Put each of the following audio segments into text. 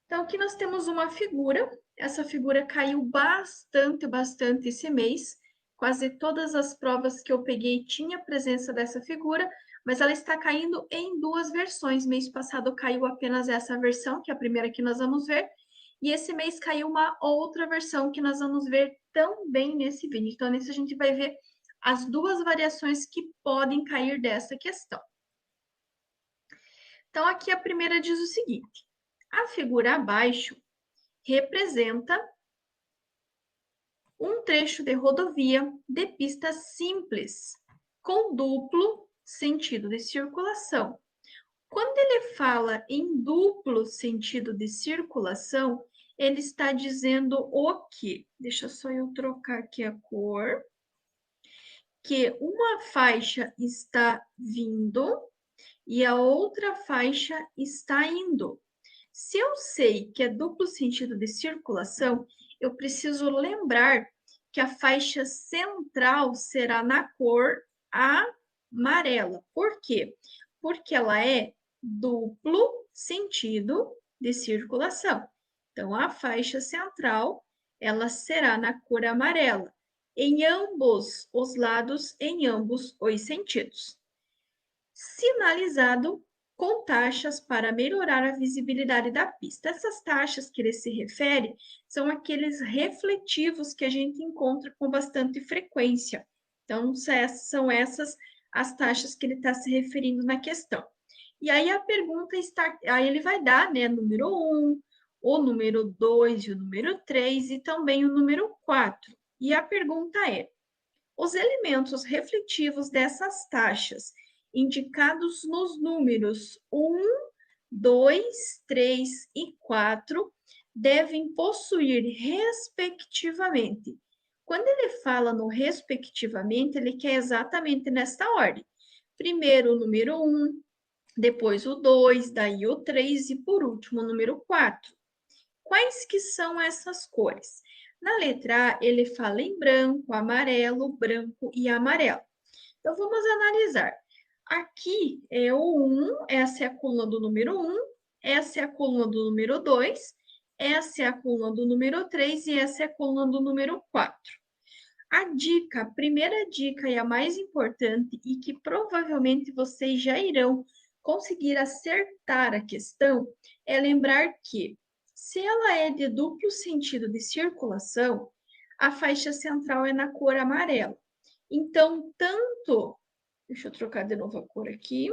Então, aqui nós temos uma figura. Essa figura caiu bastante esse mês. Quase todas as provas que eu peguei tinha presença dessa figura, mas ela está caindo em duas versões. Mês passado caiu apenas essa versão, que é a primeira que nós vamos ver, e esse mês caiu uma outra versão que nós vamos ver também nesse vídeo. Então, nesse a gente vai ver as duas variações que podem cair dessa questão. Então, aqui a primeira diz o seguinte: a figura abaixo representa um trecho de rodovia de pista simples, com duplo sentido de circulação. Quando ele fala em duplo sentido de circulação, ele está dizendo o quê? Deixa só eu trocar aqui a cor. Que uma faixa está vindo e a outra faixa está indo. Se eu sei que é duplo sentido de circulação, eu preciso lembrar que a faixa central será na cor amarela. Por quê? Porque ela é duplo sentido de circulação. Então, a faixa central, ela será na cor amarela, em ambos os lados, em ambos os sentidos. Sinalizado com taxas para melhorar a visibilidade da pista. Essas taxas que ele se refere são aqueles refletivos que a gente encontra com bastante frequência. Então, são essas as taxas que ele está se referindo na questão. E aí a pergunta está, aí ele vai dar, né, número 1, o número 2 e o número 3 e também o número 4. E a pergunta é: os elementos refletivos dessas taxas, indicados nos números 1, 2, 3 e 4, devem possuir, respectivamente. Quando ele fala no respectivamente, ele quer exatamente nesta ordem. Primeiro o número 1, depois o 2, daí o 3 e por último o número 4. Quais que são essas cores? Na letra A, ele fala em branco, branco e amarelo. Então, vamos analisar. Aqui é o 1, essa é a coluna do número 1, essa é a coluna do número 2, essa é a coluna do número 3 e essa é a coluna do número 4. A dica, a primeira dica e a mais importante, e que provavelmente vocês já irão conseguir acertar a questão, é lembrar que, se ela é de duplo sentido de circulação, a faixa central é na cor amarela. Então, deixa eu trocar de novo a cor aqui,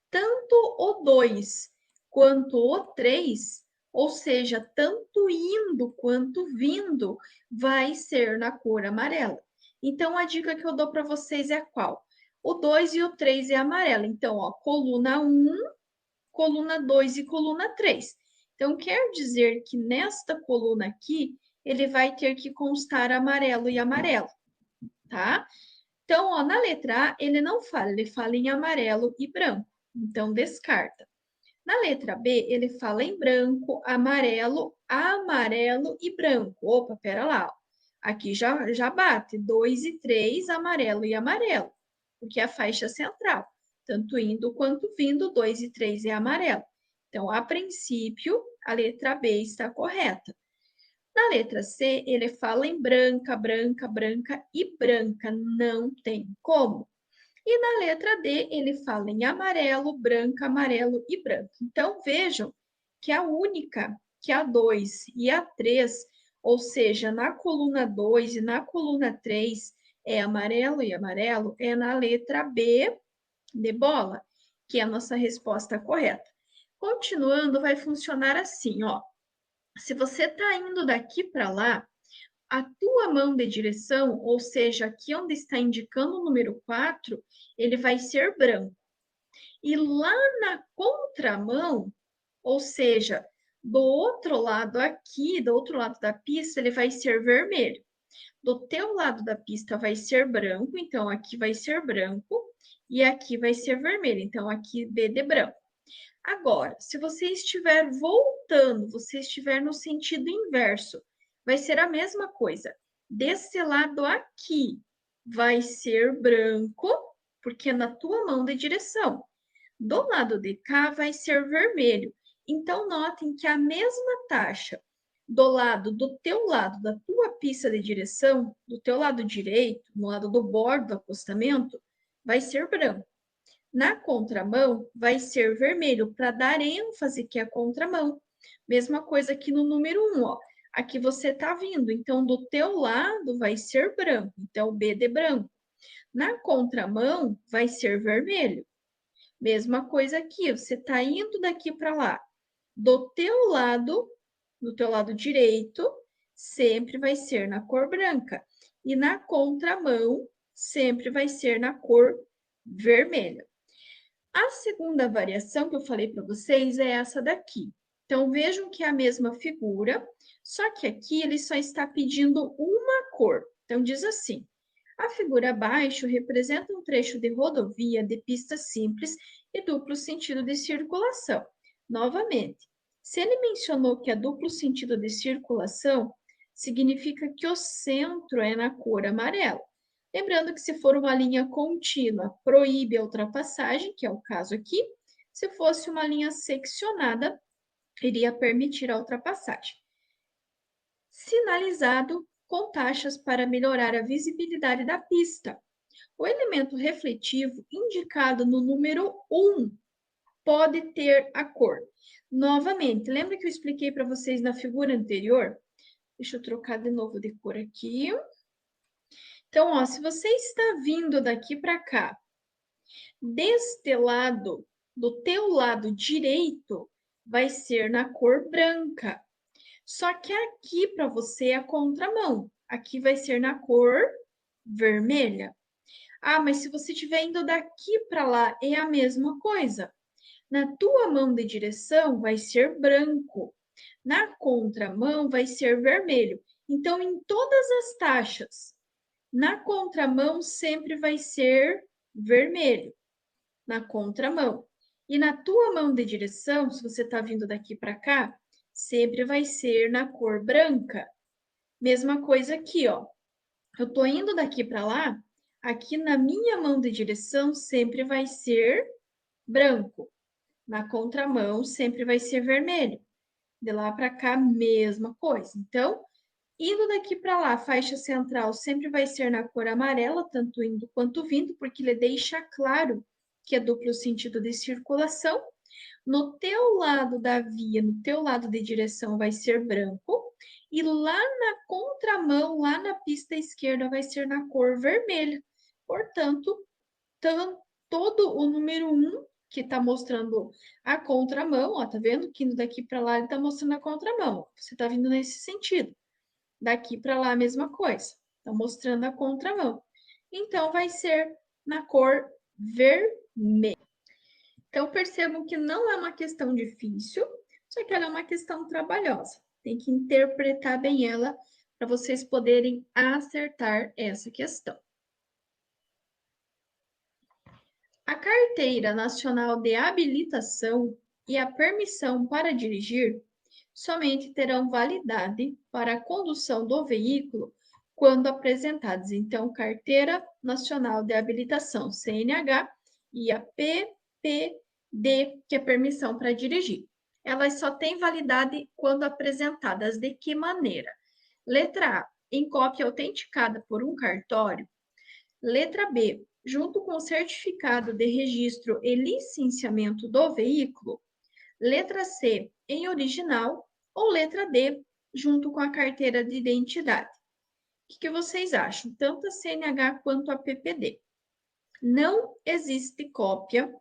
tanto o 2 quanto o 3, ou seja, tanto indo quanto vindo, vai ser na cor amarela. Então, a dica que eu dou para vocês é qual? O 2 e o 3 é amarelo. Então, ó, coluna 1, coluna 2 e coluna 3. Então, quer dizer que nesta coluna aqui, ele vai ter que constar amarelo e amarelo, tá? Então, ó, na letra A, ele não fala, ele fala em amarelo e branco. Então, descarta. Na letra B, ele fala em branco, amarelo, amarelo e branco. Opa, pera lá. Ó. Aqui já bate 2 e 3, amarelo e amarelo, porque é a faixa central. Tanto indo quanto vindo, 2 e 3 é amarelo. Então, a princípio, a letra B está correta. Na letra C, ele fala em branca, branca, branca e branca. Não tem como. E na letra D, ele fala em amarelo, branca, amarelo e branco. Então, vejam que a única, que a 2 e a 3, ou seja, na coluna 2 e na coluna 3, é amarelo e amarelo, é na letra B de bola, que é a nossa resposta correta. Continuando, vai funcionar assim, ó. Se você está indo daqui para lá, a tua mão de direção, ou seja, aqui onde está indicando o número 4, ele vai ser branco. E lá na contramão, ou seja, do outro lado aqui, do outro lado da pista, ele vai ser vermelho. Do teu lado da pista vai ser branco, então aqui vai ser branco, e aqui vai ser vermelho, então aqui B de branco. Agora, se você estiver voltando, você estiver no sentido inverso, vai ser a mesma coisa. Desse lado aqui vai ser branco, porque é na tua mão de direção. Do lado de cá vai ser vermelho. Então, notem que a mesma taxa do teu lado da tua pista de direção, do teu lado direito, no lado do bordo do acostamento, vai ser branco. Na contramão, vai ser vermelho, para dar ênfase que é a contramão. Mesma coisa aqui no número 1, ó. Aqui você está vindo, então do teu lado vai ser branco, então o B de branco. Na contramão, vai ser vermelho. Mesma coisa aqui, você está indo daqui para lá. Do teu lado direito, sempre vai ser na cor branca. E na contramão, sempre vai ser na cor vermelha. A segunda variação que eu falei para vocês é essa daqui. Então, vejam que é a mesma figura, só que aqui ele só está pedindo uma cor. Então, diz assim: a figura abaixo representa um trecho de rodovia de pista simples e duplo sentido de circulação. Novamente, se ele mencionou que é duplo sentido de circulação, significa que o centro é na cor amarela. Lembrando que se for uma linha contínua, proíbe a ultrapassagem, que é o caso aqui. Se fosse uma linha seccionada, iria permitir a ultrapassagem. Sinalizado com taxas para melhorar a visibilidade da pista. O elemento refletivo indicado no número 1 pode ter a cor. Novamente, lembra que eu expliquei para vocês na figura anterior? Deixa eu trocar de novo de cor aqui. Então, ó, se você está vindo daqui para cá, deste lado, do teu lado direito, vai ser na cor branca. Só que aqui para você é a contramão. Aqui vai ser na cor vermelha. Ah, mas se você estiver indo daqui para lá, é a mesma coisa. Na tua mão de direção vai ser branco. Na contramão vai ser vermelho. Então, em todas as taxas, na contramão sempre vai ser vermelho. Na contramão. E na tua mão de direção, se você está vindo daqui para cá, sempre vai ser na cor branca. Mesma coisa aqui, ó. Eu estou indo daqui para lá, aqui na minha mão de direção sempre vai ser branco. Na contramão sempre vai ser vermelho. De lá para cá, mesma coisa. Então, indo daqui para lá, a faixa central sempre vai ser na cor amarela, tanto indo quanto vindo, porque ele deixa claro que é duplo sentido de circulação. No teu lado da via, no teu lado de direção, vai ser branco. E lá na contramão, lá na pista esquerda, vai ser na cor vermelha. Portanto, todo o número 1, que está mostrando a contramão, ó, tá vendo? Que indo daqui para lá, ele está mostrando a contramão. Você está vindo nesse sentido. Daqui para lá, a mesma coisa. Está mostrando a contramão. Então, vai ser na cor vermelha. Então, percebam que não é uma questão difícil, só que ela é uma questão trabalhosa. Tem que interpretar bem ela para vocês poderem acertar essa questão. A Carteira Nacional de Habilitação e a permissão para dirigir somente terão validade para a condução do veículo quando apresentados. Então, Carteira Nacional de Habilitação, CNH, e a PPD, que é permissão para dirigir. Elas só têm validade quando apresentadas. De que maneira? Letra A, em cópia autenticada por um cartório. Letra B, junto com o certificado de registro e licenciamento do veículo. Letra C, em original. Ou letra D, junto com a carteira de identidade. O que vocês acham? Tanto a CNH quanto a PPD. Não existe cópia,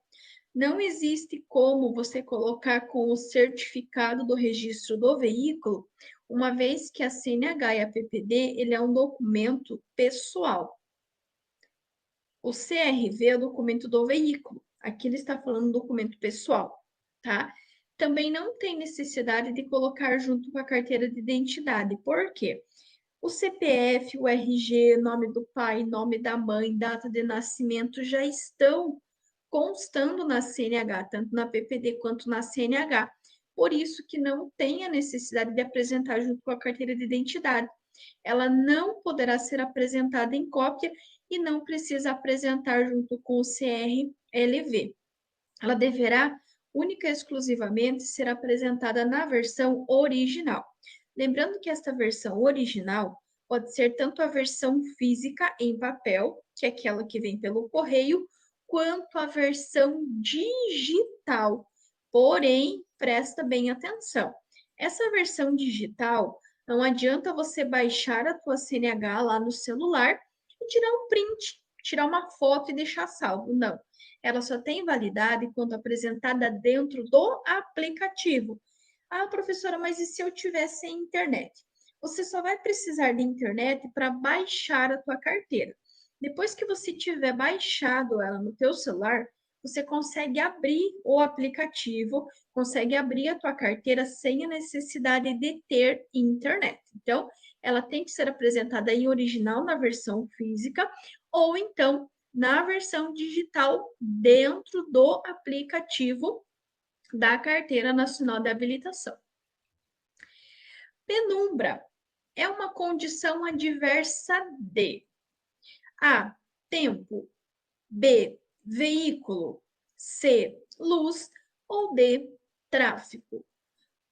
não existe como você colocar com o certificado do registro do veículo, uma vez que a CNH e a PPD, ele é um documento pessoal. O CRV é o documento do veículo. Aqui ele está falando documento pessoal, tá? Também não tem necessidade de colocar junto com a carteira de identidade. Por quê? O CPF, o RG, nome do pai, nome da mãe, data de nascimento já estão constando na CNH, tanto na PPD quanto na CNH. Por isso que não tem a necessidade de apresentar junto com a carteira de identidade. Ela não poderá ser apresentada em cópia e não precisa apresentar junto com o CRLV. Ela deverá única e exclusivamente será apresentada na versão original. Lembrando que esta versão original pode ser tanto a versão física em papel, que é aquela que vem pelo correio, quanto a versão digital. Porém, presta bem atenção. Essa versão digital, não adianta você baixar a tua CNH lá no celular e tirar um print, tirar uma foto e deixar salvo. Não. Ela só tem validade quando apresentada dentro do aplicativo. Ah, professora, mas e se eu tivesse internet? Você só vai precisar de internet para baixar a tua carteira. Depois que você tiver baixado ela no teu celular, você consegue abrir o aplicativo, consegue abrir a tua carteira sem a necessidade de ter internet. Então, ela tem que ser apresentada em original na versão física ou então na versão digital dentro do aplicativo da Carteira Nacional de Habilitação. Penumbra é uma condição adversa de A, tempo, B, veículo, C, luz ou D, tráfego.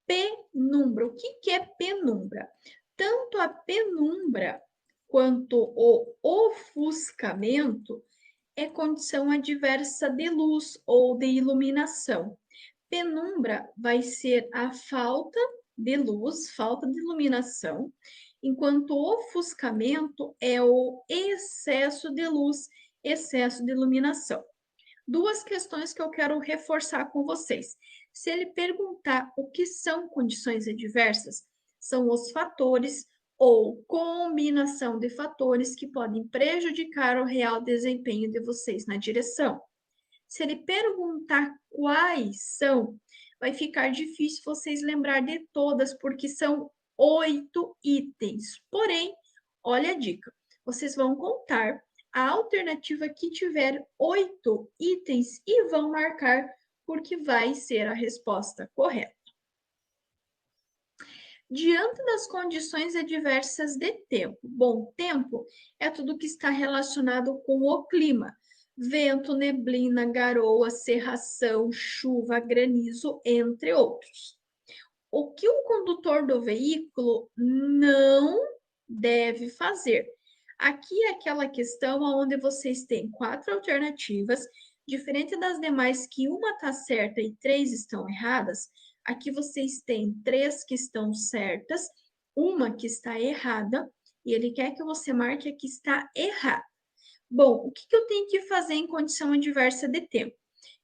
Penumbra. O que é penumbra? Tanto a penumbra quanto o ofuscamento é condição adversa de luz ou de iluminação. Penumbra vai ser a falta de luz, falta de iluminação, enquanto o ofuscamento é o excesso de luz, excesso de iluminação. Duas questões que eu quero reforçar com vocês. Se ele perguntar o que são condições adversas, são os fatores ou combinação de fatores que podem prejudicar o real desempenho de vocês na direção. Se ele perguntar quais são, vai ficar difícil vocês lembrar de todas, porque são 8 itens. Porém, olha a dica: vocês vão contar a alternativa que tiver 8 itens e vão marcar, porque vai ser a resposta correta. Diante das condições adversas de tempo. Bom, tempo é tudo que está relacionado com o clima. Vento, neblina, garoa, cerração, chuva, granizo, entre outros. O que o condutor do veículo não deve fazer? Aqui é aquela questão onde vocês têm 4 alternativas, diferente das demais que uma está certa e 3 estão erradas. Aqui vocês têm 3 que estão certas, uma que está errada, e ele quer que você marque a que está errada. Bom, o que eu tenho que fazer em condição adversa de tempo?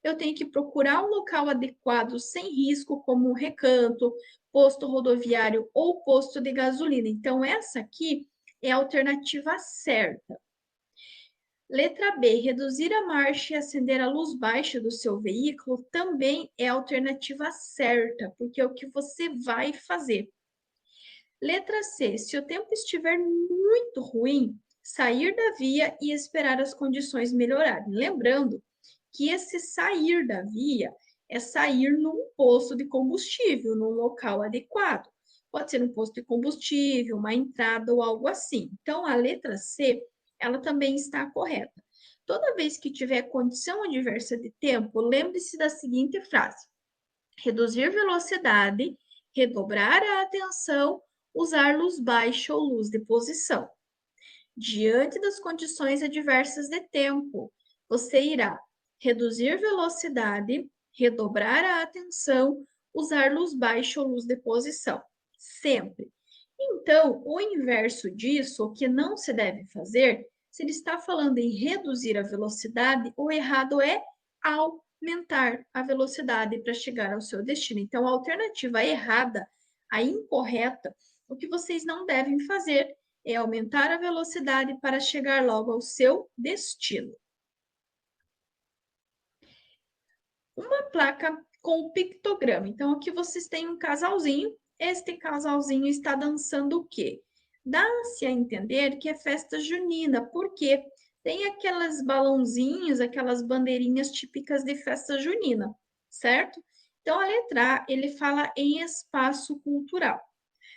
Eu tenho que procurar um local adequado, sem risco, como um recanto, posto rodoviário ou posto de gasolina. Então, essa aqui é a alternativa certa. Letra B, reduzir a marcha e acender a luz baixa do seu veículo também é a alternativa certa, porque é o que você vai fazer. Letra C, se o tempo estiver muito ruim, sair da via e esperar as condições melhorarem. Lembrando que esse sair da via é sair num posto de combustível, num local adequado. Pode ser um posto de combustível, uma entrada ou algo assim. Então, a letra C, ela também está correta. Toda vez que tiver condição adversa de tempo, lembre-se da seguinte frase: reduzir velocidade, redobrar a atenção, usar luz baixa ou luz de posição. Diante das condições adversas de tempo, você irá reduzir velocidade, redobrar a atenção, usar luz baixa ou luz de posição. Sempre. Então, o inverso disso, o que não se deve fazer, se ele está falando em reduzir a velocidade, o errado é aumentar a velocidade para chegar ao seu destino. Então, a alternativa errada, a incorreta, o que vocês não devem fazer é aumentar a velocidade para chegar logo ao seu destino. Uma placa com pictograma. Então, aqui vocês têm um casalzinho. Este casalzinho está dançando o quê? Dá-se a entender que é festa junina, porque tem aquelas balãozinhos, aquelas bandeirinhas típicas de festa junina, certo? Então, a letra A, ele fala em espaço cultural.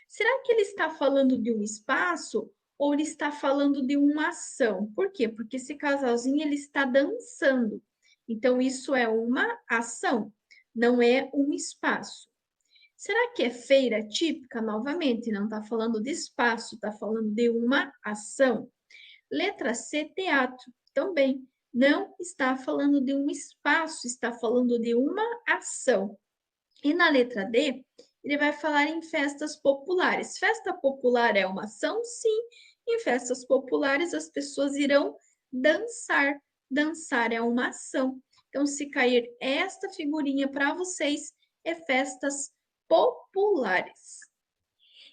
Será que ele está falando de um espaço ou ele está falando de uma ação? Por quê? Porque esse casalzinho ele está dançando. Então, isso é uma ação. não é um espaço. Será que é feira típica? Novamente, não está falando de espaço, está falando de uma ação. Letra C, teatro, também. Não está falando de um espaço, está falando de uma ação. E na letra D, ele vai falar em festas populares. Festa popular é uma ação? Sim. Em festas populares, as pessoas irão dançar. Dançar é uma ação. Então, se cair esta figurinha para vocês, é festas populares.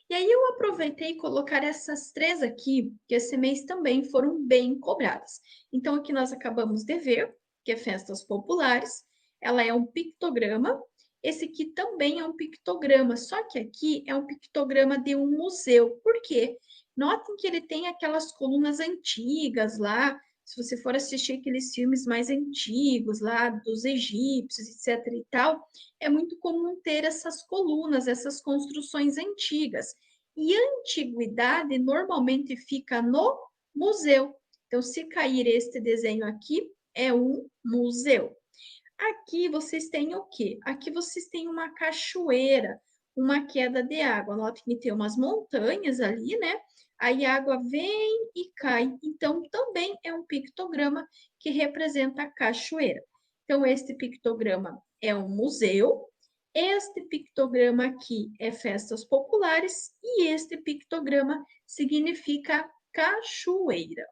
E aí eu aproveitei colocar essas três aqui, que esse mês também foram bem cobradas. Então, aqui nós acabamos de ver, que é festas populares, ela é um pictograma. Esse aqui também é um pictograma, só que aqui é um pictograma de um museu. Por quê? Notem que ele tem aquelas colunas antigas lá. Se você for assistir aqueles filmes mais antigos lá, dos egípcios, etc e tal, é muito comum ter essas colunas, essas construções antigas. E antiguidade normalmente fica no museu. Então, se cair este desenho aqui, é um museu. Aqui vocês têm o quê? Aqui vocês têm uma cachoeira, uma queda de água. Notem que tem umas montanhas ali, né? Aí a água vem e cai. Então, também é um pictograma que representa a cachoeira. Então, este pictograma é um museu. Este pictograma aqui é festas populares e este pictograma significa cachoeira.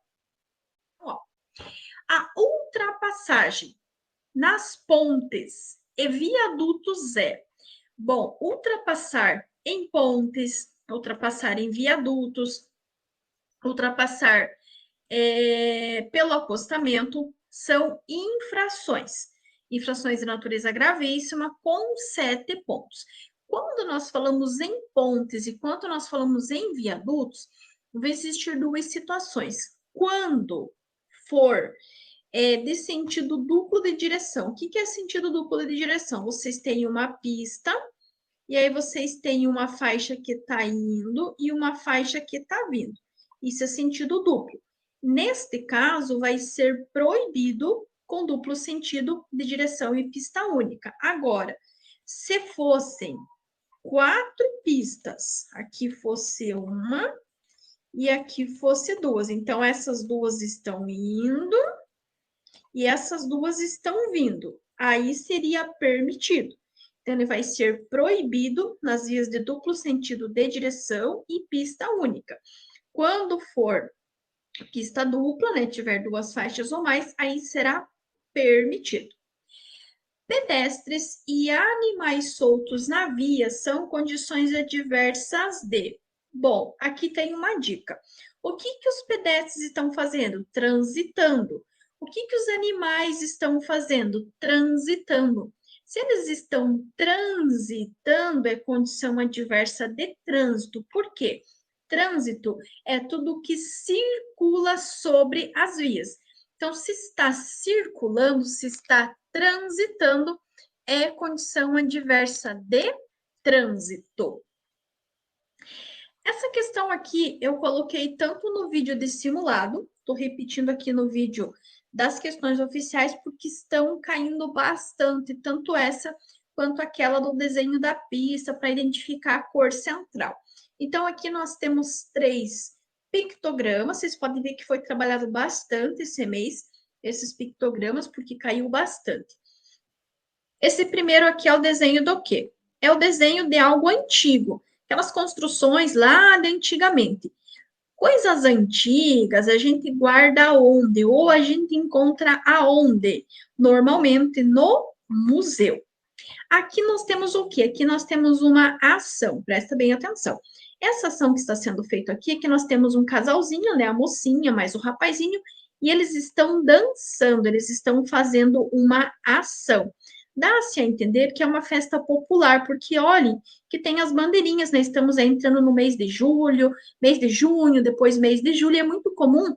Ó, a ultrapassagem nas pontes e viadutos é, bom, ultrapassar em pontes, ultrapassar em viadutos, ultrapassar pelo acostamento, são infrações. Infrações de natureza gravíssima, com 7 pontos. Quando nós falamos em pontes e quando nós falamos em viadutos, vão existir duas situações. Quando for de sentido duplo de direção. O que é sentido duplo de direção? Vocês têm uma pista, e aí vocês têm uma faixa que está indo e uma faixa que está vindo. Isso é sentido duplo. Neste caso, vai ser proibido com duplo sentido de direção e pista única. Agora, se fossem 4 pistas, aqui fosse uma e aqui fosse 2. Então, essas duas estão indo e essas duas estão vindo. Aí seria permitido. Então, ele vai ser proibido nas vias de duplo sentido de direção e pista única. Quando for pista dupla, né, tiver 2 faixas ou mais, aí será permitido. Pedestres e animais soltos na via são condições adversas de. Bom, aqui tem uma dica. O que os pedestres estão fazendo? Transitando. O que os animais estão fazendo? Transitando. Se eles estão transitando, é condição adversa de trânsito. Por quê? Trânsito é tudo que circula sobre as vias. Então, se está circulando, se está transitando, é condição adversa de trânsito. Essa questão aqui eu coloquei tanto no vídeo de simulado, estou repetindo aqui no vídeo das questões oficiais, porque estão caindo bastante, tanto essa quanto aquela do desenho da pista, para identificar a cor central. Então, aqui nós temos 3 pictogramas, vocês podem ver que foi trabalhado bastante esse mês, esses pictogramas, porque caiu bastante. Esse primeiro aqui é o desenho do quê? É o desenho de algo antigo, aquelas construções lá de antigamente. Coisas antigas a gente guarda onde? Ou a gente encontra aonde? Normalmente no museu. Aqui nós temos o quê? Aqui nós temos uma ação, presta bem atenção. Essa ação que está sendo feita aqui é que nós temos um casalzinho, né? A mocinha mais o rapazinho, e eles estão dançando, eles estão fazendo uma ação. Dá-se a entender que é uma festa popular, porque olhem que tem as bandeirinhas, né? Estamos entrando no mês de julho, mês de junho, depois mês de julho, e é muito comum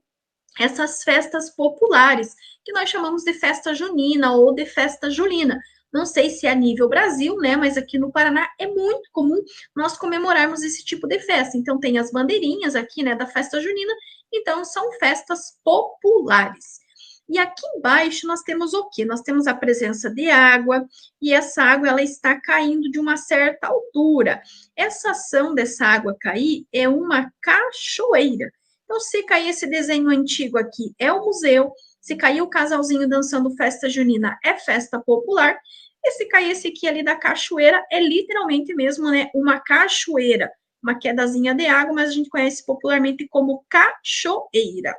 essas festas populares, que nós chamamos de festa junina ou de festa julina. Não sei se é a nível Brasil, né? Mas aqui no Paraná é muito comum nós comemorarmos esse tipo de festa. Então, tem as bandeirinhas aqui, né, da festa junina. Então, são festas populares. E aqui embaixo nós temos o quê? Nós temos a presença de água, e essa água ela está caindo de uma certa altura. Essa ação dessa água cair é uma cachoeira. Então, se cair esse desenho antigo aqui, é o museu. Se cair o casalzinho dançando festa junina, é festa popular. E se cair esse aqui ali da cachoeira, é literalmente mesmo, né, uma cachoeira, uma quedazinha de água, mas a gente conhece popularmente como cachoeira.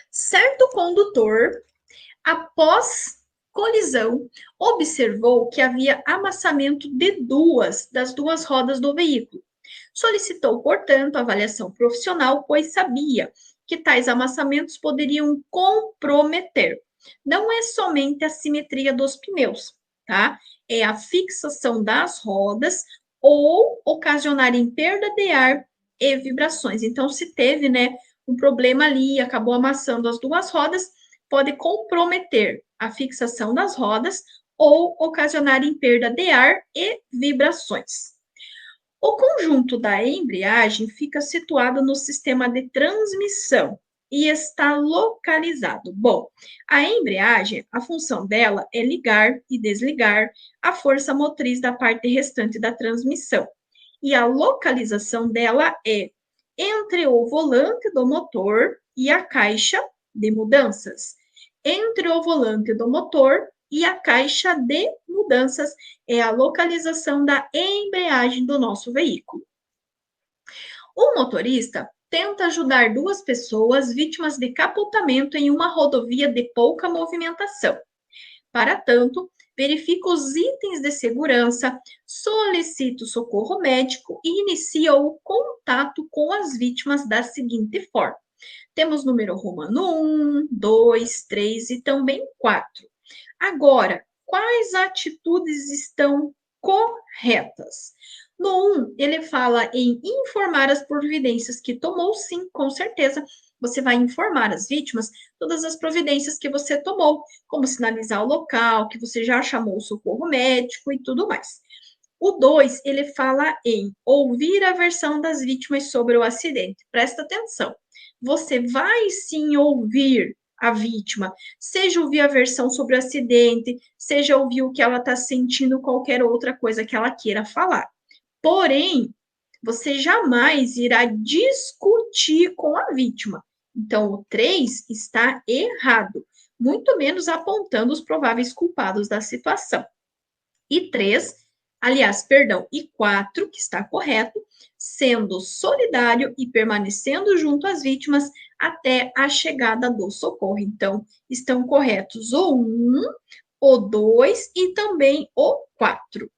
Certo condutor, após colisão, observou que havia amassamento de das duas rodas do veículo. Solicitou, portanto, avaliação profissional, pois sabia que tais amassamentos poderiam comprometer. Não é somente a simetria dos pneus, tá? É a fixação das rodas ou ocasionarem perda de ar e vibrações. Então, se teve, né, um problema ali, acabou amassando as duas rodas, pode comprometer a fixação das rodas ou ocasionar em perda de ar e vibrações. O conjunto da embreagem fica situado no sistema de transmissão e está localizado. Bom, a embreagem, a função dela é ligar e desligar a força motriz da parte restante da transmissão. E a localização dela é entre o volante do motor e a caixa de mudanças. Entre o volante do motor e a caixa de mudanças é a localização da embreagem do nosso veículo. O motorista tenta ajudar duas pessoas vítimas de capotamento em uma rodovia de pouca movimentação. Para tanto, verifica os itens de segurança, solicita o socorro médico e inicia o contato com as vítimas da seguinte forma. Temos número romano 1, 2, 3 e também 4. Agora, quais atitudes estão corretas? No 1, ele fala em informar as providências que tomou, sim, com certeza. Você vai informar as vítimas todas as providências que você tomou, como sinalizar o local, que você já chamou o socorro médico e tudo mais. O 2, ele fala em ouvir a versão das vítimas sobre o acidente. Presta atenção. Você vai sim ouvir a vítima, seja ouvir a versão sobre o acidente, seja ouvir o que ela está sentindo, qualquer outra coisa que ela queira falar. Porém, você jamais irá discutir com a vítima. Então, o 3 está errado, muito menos apontando os prováveis culpados da situação. E 3, aliás, perdão, e 4, que está correto, sendo solidário e permanecendo junto às vítimas até a chegada do socorro. Então, estão corretos o 1, o 2 e também o 4.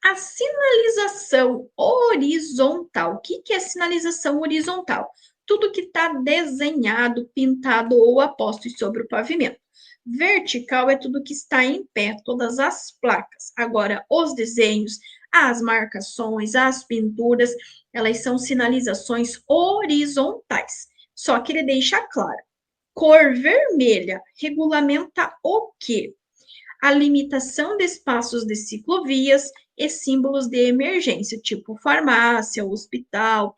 A sinalização horizontal. O que é sinalização horizontal? Tudo que está desenhado, pintado ou aposto sobre o pavimento. Vertical é tudo que está em pé, todas as placas. Agora, os desenhos, as marcações, as pinturas, elas são sinalizações horizontais. Só que ele deixa claro. Cor vermelha regulamenta o quê? A limitação de espaços de ciclovias e símbolos de emergência, tipo farmácia, hospital,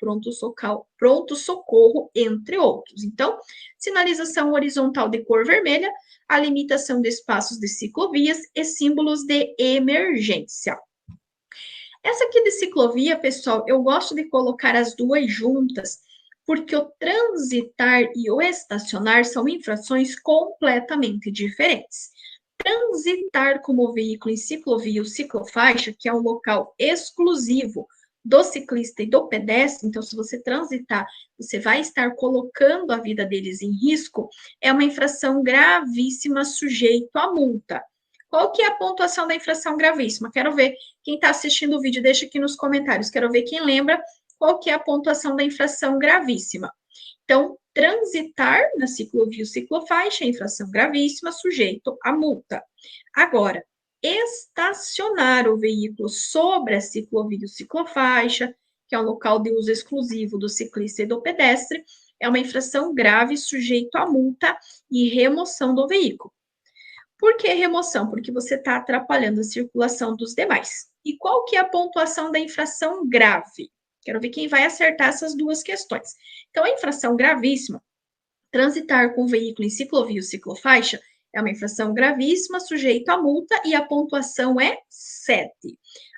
pronto-socorro, entre outros. Então, sinalização horizontal de cor vermelha, a limitação de espaços de ciclovias e símbolos de emergência. Essa aqui de ciclovia, pessoal, eu gosto de colocar as duas juntas, porque o transitar e o estacionar são infrações completamente diferentes. Transitar como veículo em ciclovia ou ciclofaixa, que é um local exclusivo do ciclista e do pedestre, então, se você transitar, você vai estar colocando a vida deles em risco, é uma infração gravíssima, sujeito a multa. Qual que é a pontuação da infração gravíssima? Quero ver quem está assistindo o vídeo, deixa aqui nos comentários. Quero ver quem lembra qual que é a pontuação da infração gravíssima. Então, transitar na ciclovia ou ciclofaixa é infração gravíssima, sujeito a multa. Agora, estacionar o veículo sobre a ciclovia ou ciclofaixa, que é um local de uso exclusivo do ciclista e do pedestre, é uma infração grave, sujeito a multa e remoção do veículo. Por que remoção? Porque você está atrapalhando a circulação dos demais. E qual que é a pontuação da infração grave? Quero ver quem vai acertar essas duas questões. Então, a infração gravíssima Transitar com o veículo em ciclovia ou ciclofaixa é uma infração gravíssima, sujeito a multa e a pontuação é 7.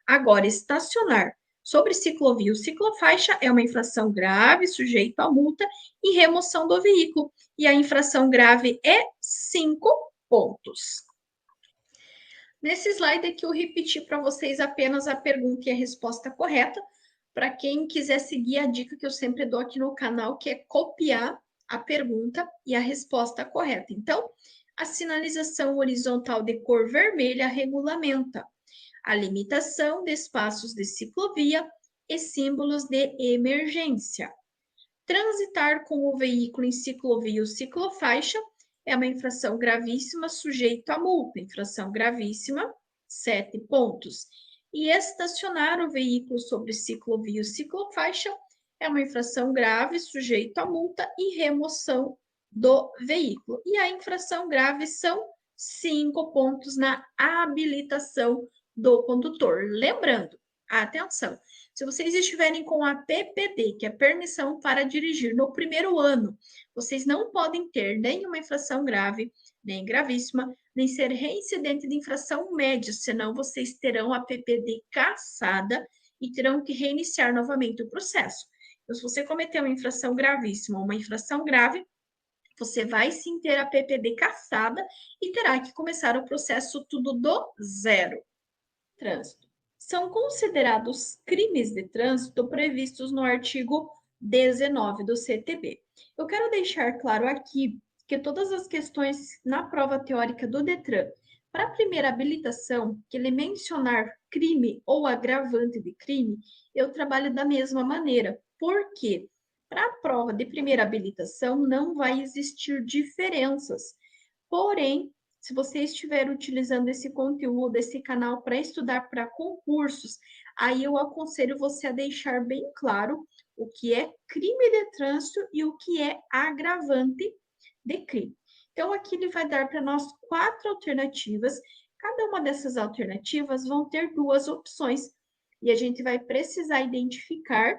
Agora, estacionar sobre ciclovia ou ciclofaixa é uma infração grave, sujeito a multa e remoção do veículo. E a infração grave é 5 pontos. Nesse slide aqui eu repeti para vocês apenas a pergunta e a resposta correta, para quem quiser seguir a dica que eu sempre dou aqui no canal, que é copiar a pergunta e a resposta correta. Então, a sinalização horizontal de cor vermelha regulamenta a limitação de espaços de ciclovia e símbolos de emergência. Transitar com o veículo em ciclovia ou ciclofaixa é uma infração gravíssima, sujeito a multa. Infração gravíssima, 7 pontos. E estacionar o veículo sobre ciclovia ou ciclofaixa é uma infração grave, sujeito a multa e remoção do veículo. E a infração grave são 5 pontos na habilitação do condutor. Lembrando, atenção, se vocês estiverem com a PPD, que é permissão para dirigir no primeiro ano, vocês não podem ter nenhuma infração grave, nem gravíssima, nem ser reincidente de infração média, senão vocês terão a PPD cassada e terão que reiniciar novamente o processo. Então, se você cometer uma infração gravíssima ou uma infração grave, você vai sim ter a PPD cassada e terá que começar o processo tudo do zero. Trânsito. São considerados crimes de trânsito previstos no artigo 19 do CTB. Eu quero deixar claro aqui que todas as questões na prova teórica do Detran, para a primeira habilitação, que ele mencionar crime ou agravante de crime, eu trabalho da mesma maneira. Por quê? Para a prova de primeira habilitação, não vai existir diferenças. Porém, se você estiver utilizando esse conteúdo, esse canal para estudar para concursos, aí eu aconselho você a deixar bem claro o que é crime de trânsito e o que é agravante de crime. Então, aqui ele vai dar para nós 4 alternativas. Cada uma dessas alternativas vão ter 2 opções. E a gente vai precisar identificar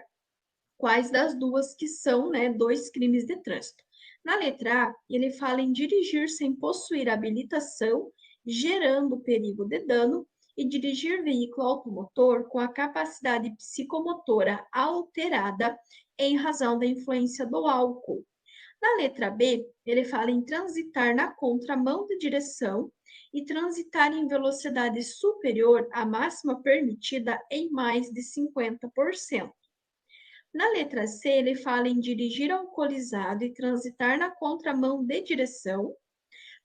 quais das duas que são, né, 2 crimes de trânsito. Na letra A, ele fala em dirigir sem possuir habilitação, gerando perigo de dano, e dirigir veículo automotor com a capacidade psicomotora alterada em razão da influência do álcool. Na letra B, ele fala em transitar na contramão de direção e transitar em velocidade superior à máxima permitida em mais de 50%. Na letra C, ele fala em dirigir alcoolizado e transitar na contramão de direção.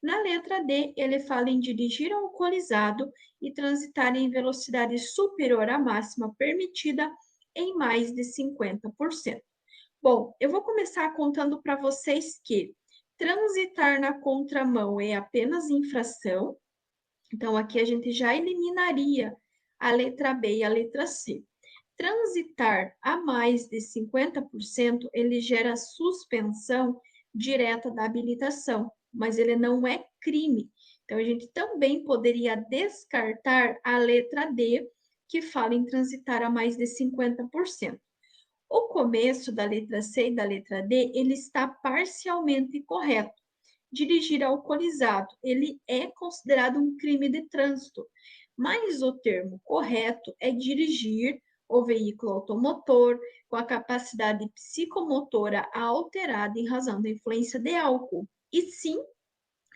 Na letra D, ele fala em dirigir alcoolizado e transitar em velocidade superior à máxima permitida em mais de 50%. Bom, eu vou começar contando para vocês que transitar na contramão é apenas infração. Então, aqui a gente já eliminaria a letra B e a letra C. Transitar a mais de 50%, ele gera suspensão direta da habilitação, mas ele não é crime. Então, a gente também poderia descartar a letra D, que fala em transitar a mais de 50%. O começo da letra C e da letra D, ele está parcialmente correto. Dirigir alcoolizado, ele é considerado um crime de trânsito, mas o termo correto é dirigir o veículo automotor com a capacidade psicomotora alterada em razão da influência de álcool, e sim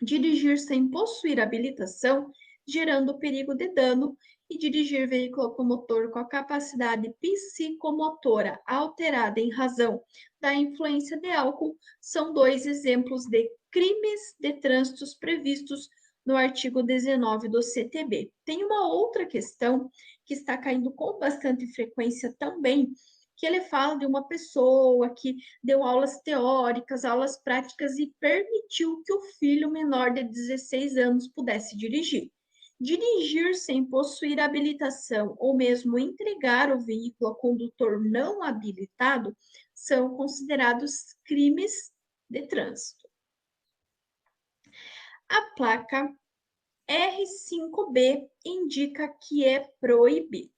dirigir sem possuir habilitação, gerando perigo de dano, e dirigir veículo automotor com a capacidade psicomotora alterada em razão da influência de álcool são 2 exemplos de crimes de trânsito previstos no artigo 19 do CTB. Tem uma outra questão que está caindo com bastante frequência também, que ele fala de uma pessoa que deu aulas teóricas, aulas práticas e permitiu que o filho menor de 16 anos pudesse dirigir. Dirigir sem possuir habilitação ou mesmo entregar o veículo ao condutor não habilitado são considerados crimes de trânsito. A placa R5B indica que é proibido.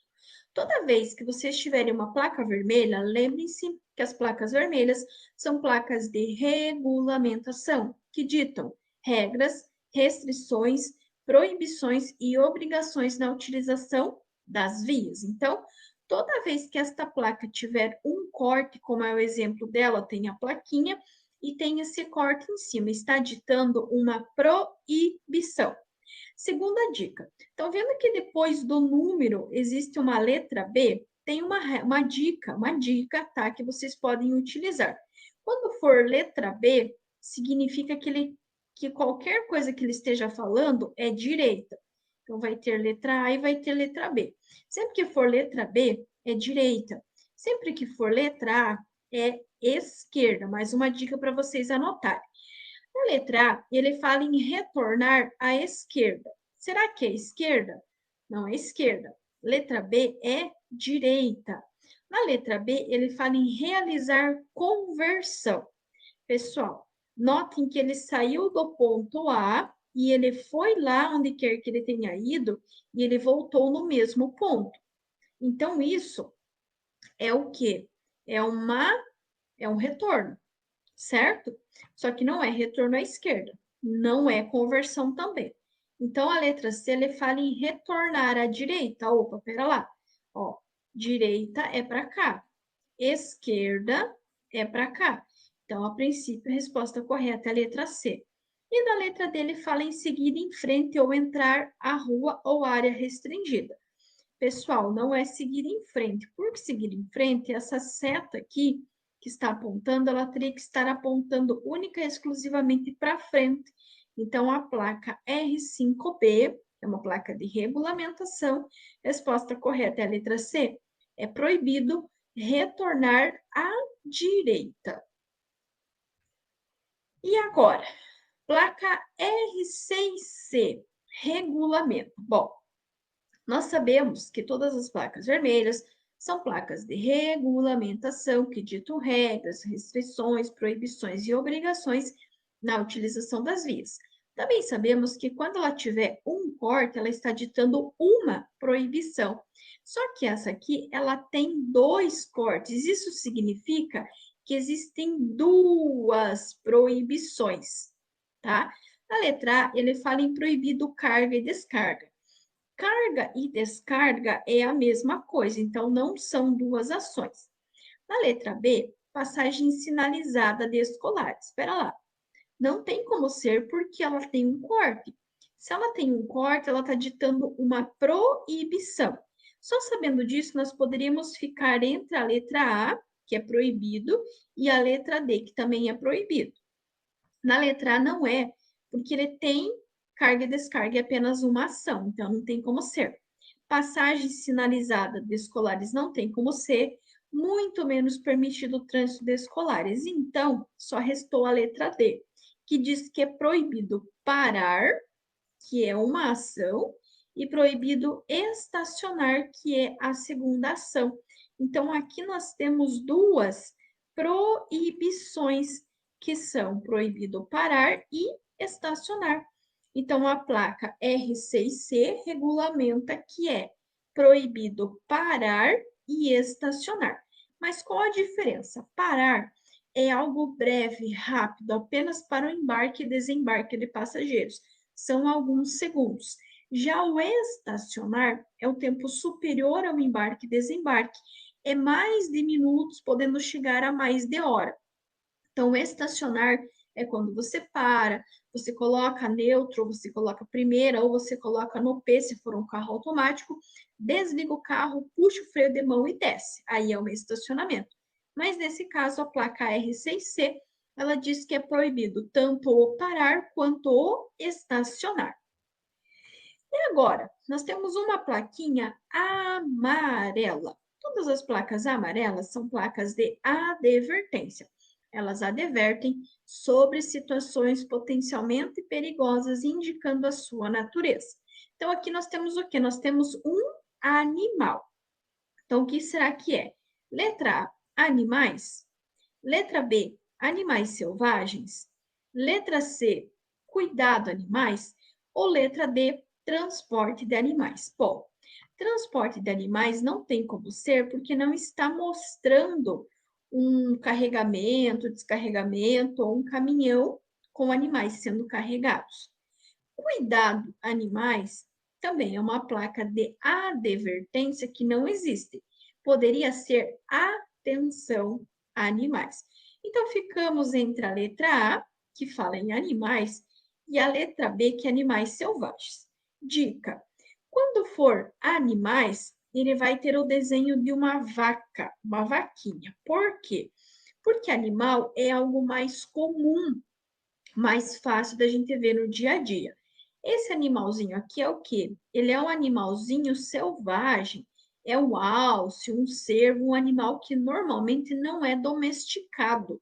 Toda vez que vocês tiverem uma placa vermelha, lembrem-se que as placas vermelhas são placas de regulamentação, que ditam regras, restrições, proibições e obrigações na utilização das vias. Então, toda vez que esta placa tiver um corte, como é o exemplo dela, tem a plaquinha e tem esse corte em cima, está ditando uma proibição. Segunda dica. Estão vendo que depois do número existe uma letra B? Tem uma dica, tá? Que vocês podem utilizar. Quando for letra B, significa que qualquer coisa que ele esteja falando é direita. Então, vai ter letra A e vai ter letra B. Sempre que for letra B, é direita. Sempre que for letra A, é esquerda. Mais uma dica para vocês anotarem. Na letra A, ele fala em retornar à esquerda. Será que é esquerda? Não é esquerda. Letra B é direita. Na letra B, ele fala em realizar conversão. Pessoal, notem que ele saiu do ponto A e ele foi lá onde quer que ele tenha ido e ele voltou no mesmo ponto. Então, isso é o quê? É um retorno, certo? Só que não é retorno à esquerda, não é conversão também. Então, a letra C, ele fala em retornar à direita. Opa, pera lá. Ó, direita é para cá, esquerda é para cá. Então, a princípio, a resposta correta é a letra C. E na letra D, ele fala em seguir em frente ou entrar à rua ou área restringida. Pessoal, não é seguir em frente. Por que seguir em frente? Essa seta aqui que está apontando, ela teria que estar apontando única e exclusivamente para frente. Então, a placa R5B é uma placa de regulamentação. Resposta correta é a letra C. É proibido retornar à direita. E agora, placa R6C, regulamento. Bom, nós sabemos que todas as placas vermelhas são placas de regulamentação que ditam regras, restrições, proibições e obrigações na utilização das vias. Também sabemos que quando ela tiver um corte, ela está ditando uma proibição. Só que essa aqui, ela tem dois cortes. Isso significa que existem duas proibições, tá? Na letra A, ele fala em proibido carga e descarga. Carga e descarga é a mesma coisa, então não são duas ações. Na letra B, passagem sinalizada de escolares. Espera lá. Não tem como ser porque ela tem um corte. Se ela tem um corte, ela está ditando uma proibição. Só sabendo disso, nós poderíamos ficar entre a letra A, que é proibido, e a letra D, que também é proibido. Na letra A não é, porque ele tem carga e descarga é apenas uma ação, então não tem como ser. Passagem sinalizada de escolares não tem como ser, muito menos permitido o trânsito de escolares. Então, só restou a letra D, que diz que é proibido parar, que é uma ação, e proibido estacionar, que é a segunda ação. Então, aqui nós temos duas proibições, que são proibido parar e estacionar. Então, a placa R6C regulamenta que é proibido parar e estacionar. Mas qual a diferença? Parar é algo breve, rápido, apenas para o embarque e desembarque de passageiros. São alguns segundos. Já o estacionar é o tempo superior ao embarque e desembarque. É mais de minutos, podendo chegar a mais de hora. Então, estacionar é quando você para, você coloca neutro, você coloca primeira, ou você coloca no P, se for um carro automático, desliga o carro, puxa o freio de mão e desce. Aí é um estacionamento. Mas nesse caso, a placa R6C, ela diz que é proibido tanto o parar quanto o estacionar. E agora, nós temos uma plaquinha amarela. Todas as placas amarelas são placas de advertência. Elas advertem sobre situações potencialmente perigosas, indicando a sua natureza. Então, aqui nós temos o quê? Nós temos um animal. Então, o que será que é? Letra A, animais. Letra B, animais selvagens. Letra C, cuidado animais. Ou letra D, transporte de animais. Bom, transporte de animais não tem como ser porque não está mostrando um carregamento, descarregamento ou um caminhão com animais sendo carregados. Cuidado animais também é uma placa de advertência que não existe. Poderia ser atenção a animais. Então, ficamos entre a letra A, que fala em animais, e a letra B, que é animais selvagens. Dica: quando for animais, ele vai ter o desenho de uma vaca, uma vaquinha. Por quê? Porque animal é algo mais comum, mais fácil da gente ver no dia a dia. Esse animalzinho aqui é o quê? Ele é um animalzinho selvagem, é um alce, um cervo, um animal que normalmente não é domesticado,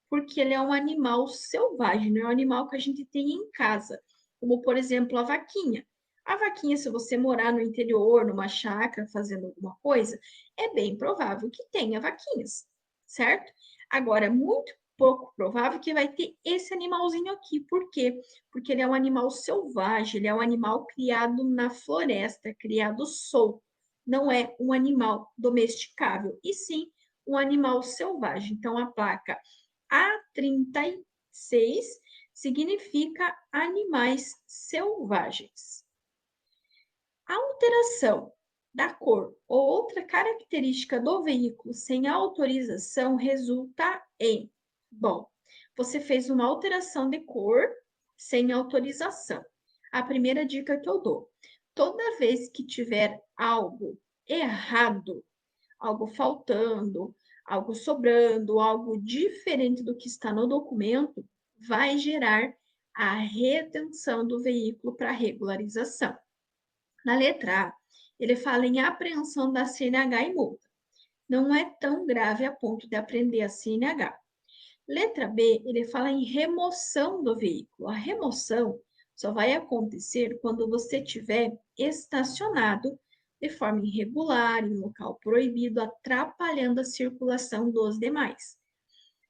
porque ele é um animal selvagem, não é um animal que a gente tem em casa, como por exemplo a vaquinha. A vaquinha, se você morar no interior, numa chácara, fazendo alguma coisa, é bem provável que tenha vaquinhas, certo? Agora, muito pouco provável que vai ter esse animalzinho aqui. Por quê? Porque ele é um animal selvagem, ele é um animal criado na floresta, criado solto. Não é um animal domesticável, e sim um animal selvagem. Então, a placa A36 significa animais selvagens. A alteração da cor ou outra característica do veículo sem autorização resulta em, bom, você fez uma alteração de cor sem autorização. A primeira dica que eu dou: toda vez que tiver algo errado, algo faltando, algo sobrando, algo diferente do que está no documento, vai gerar a retenção do veículo para regularização. Na letra A, ele fala em apreensão da CNH e multa. Não é tão grave a ponto de apreender a CNH. Letra B, ele fala em remoção do veículo. A remoção só vai acontecer quando você tiver estacionado de forma irregular, em local proibido, atrapalhando a circulação dos demais.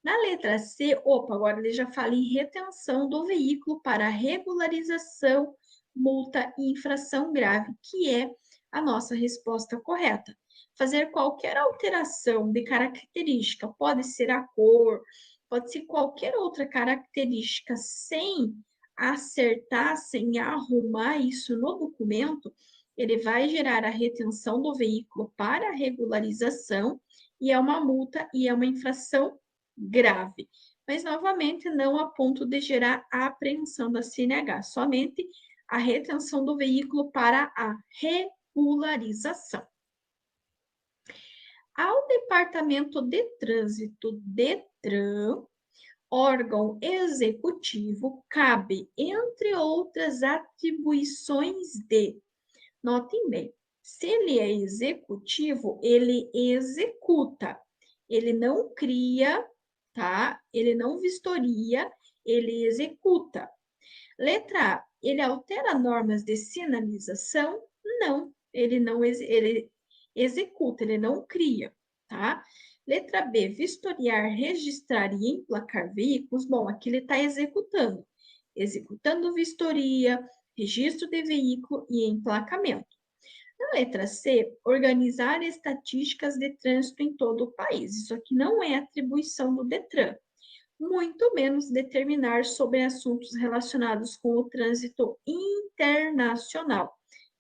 Na letra C, opa, agora ele já fala em retenção do veículo para regularização, multa e infração grave, que é a nossa resposta correta. Fazer qualquer alteração de característica, pode ser a cor, pode ser qualquer outra característica, sem acertar, sem arrumar isso no documento, ele vai gerar a retenção do veículo para regularização, e é uma multa e é uma infração grave. Mas, novamente, não a ponto de gerar a apreensão da CNH, somente a retenção do veículo para a regularização. Ao Departamento de Trânsito, DETRAN, órgão executivo, cabe, entre outras atribuições de, notem bem, se ele é executivo, ele executa, ele não cria, tá? Ele não vistoria, ele executa. Letra A, ele altera normas de sinalização? Não, ele não ele executa, ele não cria, tá? Letra B, vistoriar, registrar e emplacar veículos. Bom, aqui ele está executando. Executando vistoria, registro de veículo e emplacamento. Na letra C, organizar estatísticas de trânsito em todo o país. Isso aqui não é atribuição do DETRAN, muito menos determinar sobre assuntos relacionados com o trânsito internacional.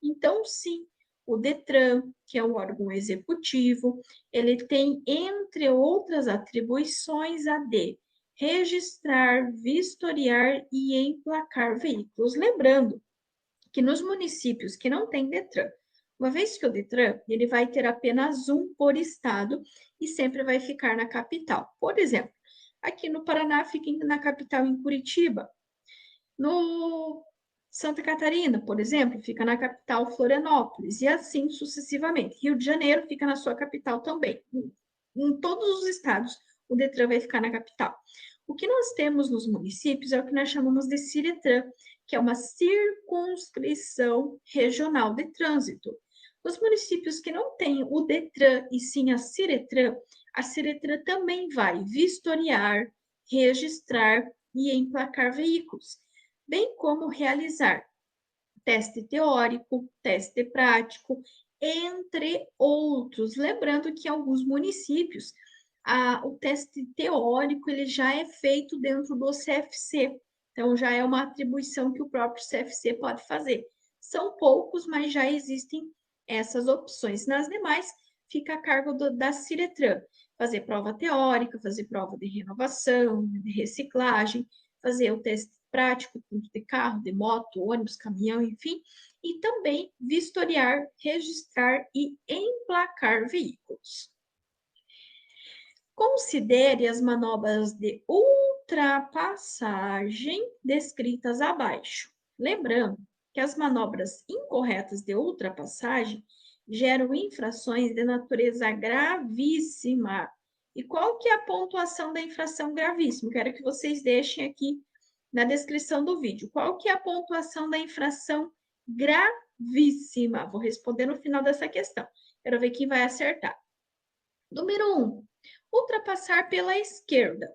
Então, sim, o DETRAN, que é um órgão executivo, ele tem, entre outras atribuições, a de registrar, vistoriar e emplacar veículos. Lembrando que nos municípios que não têm DETRAN, uma vez que o DETRAN, ele vai ter apenas um por estado e sempre vai ficar na capital. Por exemplo, aqui no Paraná fica na capital, em Curitiba. No Santa Catarina, por exemplo, fica na capital, Florianópolis, e assim sucessivamente. Rio de Janeiro fica na sua capital também. Em todos os estados, o DETRAN vai ficar na capital. O que nós temos nos municípios é o que nós chamamos de CIRETRAN, que é uma circunscrição regional de trânsito. Nos municípios que não têm o DETRAN e sim a CIRETRAN também vai vistoriar, registrar e emplacar veículos, bem como realizar teste teórico, teste prático, entre outros. Lembrando que em alguns municípios, o teste teórico ele já é feito dentro do CFC, então já é uma atribuição que o próprio CFC pode fazer. São poucos, mas já existem essas opções. Nas demais, fica a cargo da Ciretran, fazer prova teórica, fazer prova de renovação, de reciclagem, fazer o teste prático, tanto de carro, de moto, ônibus, caminhão, enfim, e também vistoriar, registrar e emplacar veículos. Considere as manobras de ultrapassagem descritas abaixo. Lembrando que as manobras incorretas de ultrapassagem geram infrações de natureza gravíssima. E qual que é a pontuação da infração gravíssima? Quero que vocês deixem aqui na descrição do vídeo. Qual que é a pontuação da infração gravíssima? Vou responder no final dessa questão. Quero ver quem vai acertar. Número 1. Ultrapassar pela esquerda.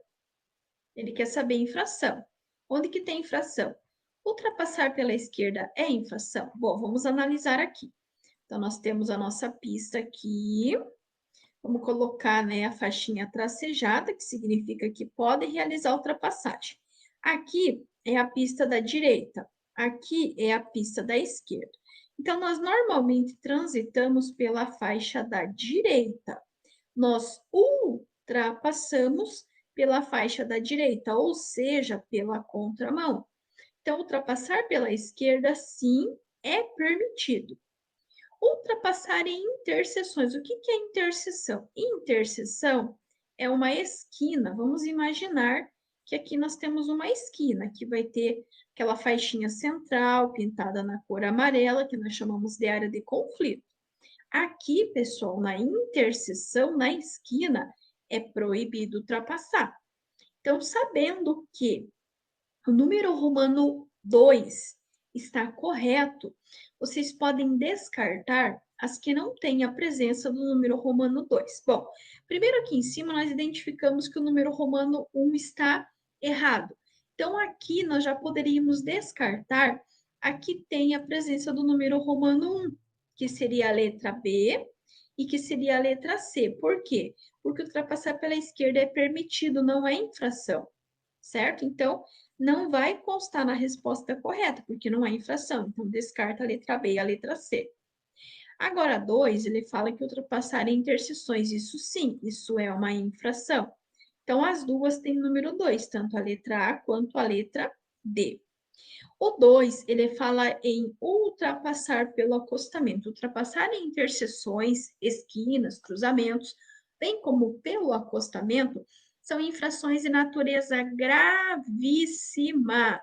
Ele quer saber infração. Onde que tem infração? Ultrapassar pela esquerda é infração? Bom, vamos analisar aqui. Então, nós temos a nossa pista aqui. Vamos colocar, né, a faixinha tracejada, que significa que pode realizar ultrapassagem. Aqui é a pista da direita, aqui é a pista da esquerda. Então, nós normalmente transitamos pela faixa da direita. Nós ultrapassamos pela faixa da direita, ou seja, pela contramão. Então, ultrapassar pela esquerda, sim, é permitido. Ultrapassar em interseções. O que é interseção? Interseção é uma esquina. Vamos imaginar que aqui nós temos uma esquina, que vai ter aquela faixinha central pintada na cor amarela, que nós chamamos de área de conflito. Aqui, pessoal, na interseção, na esquina, é proibido ultrapassar. Então, sabendo que o número romano 2 está correto, vocês podem descartar as que não têm a presença do número romano 2. Bom, primeiro aqui em cima nós identificamos que o número romano 1 está errado. Então, aqui nós já poderíamos descartar a que tem a presença do número romano 1, que seria a letra B e que seria a letra C. Por quê? Porque ultrapassar pela esquerda é permitido, não é infração, certo? Então, não vai constar na resposta correta, porque não é infração. Então, descarta a letra B e a letra C. Agora, 2, ele fala que ultrapassar em interseções. Isso sim, isso é uma infração. Então, as duas têm número 2, tanto a letra A quanto a letra D. O 2, ele fala em ultrapassar pelo acostamento. Ultrapassar em interseções, esquinas, cruzamentos, bem como pelo acostamento, são infrações de natureza gravíssima.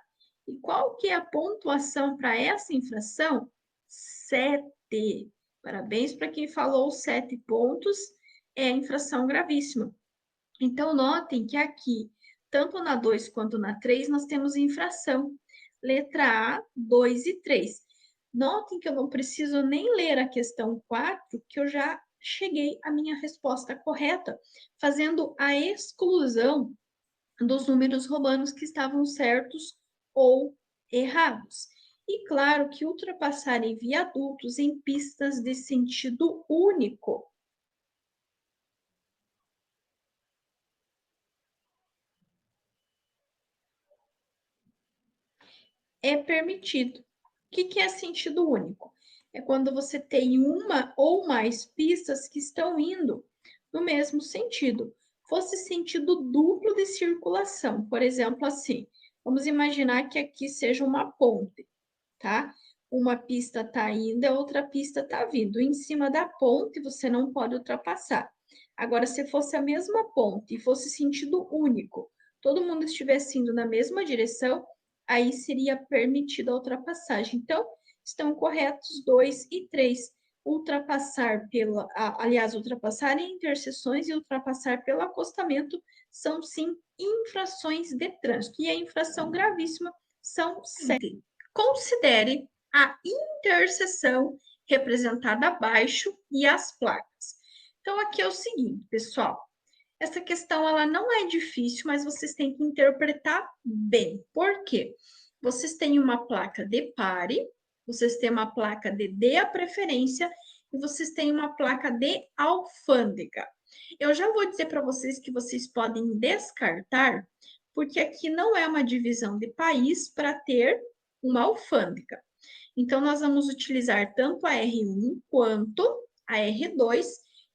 E qual que é a pontuação para essa infração? 7. Parabéns para quem falou 7 pontos, é a infração gravíssima. Então, notem que aqui, tanto na 2 quanto na 3, nós temos infração. Letra A, 2 e 3. Notem que eu não preciso nem ler a questão 4, que eu já cheguei à minha resposta correta, fazendo a exclusão dos números romanos que estavam certos ou errados. E claro que ultrapassar em viadutos em pistas de sentido único. É permitido. O que é sentido único? É quando você tem uma ou mais pistas que estão indo no mesmo sentido. Fosse sentido duplo de circulação, por exemplo, assim, vamos imaginar que aqui seja uma ponte, tá? Uma pista está indo, a outra pista está vindo. Em cima da ponte, você não pode ultrapassar. Agora, se fosse a mesma ponte e fosse sentido único, todo mundo estivesse indo na mesma direção, aí seria permitida a ultrapassagem. Então, estão corretos 2 e 3. Ultrapassar pela, aliás, ultrapassar em interseções e ultrapassar pelo acostamento são sim infrações de trânsito. E a infração gravíssima são 7. Considere a interseção representada abaixo e as placas. Então, aqui é o seguinte, pessoal. Essa questão ela não é difícil, mas vocês têm que interpretar bem. Por quê? Vocês têm uma placa de pare vocês têm uma placa de a preferência e vocês têm uma placa de alfândega. Eu já vou dizer para vocês que vocês podem descartar, porque aqui não é uma divisão de país para ter uma alfândega. Então, nós vamos utilizar tanto a R1 quanto a R2,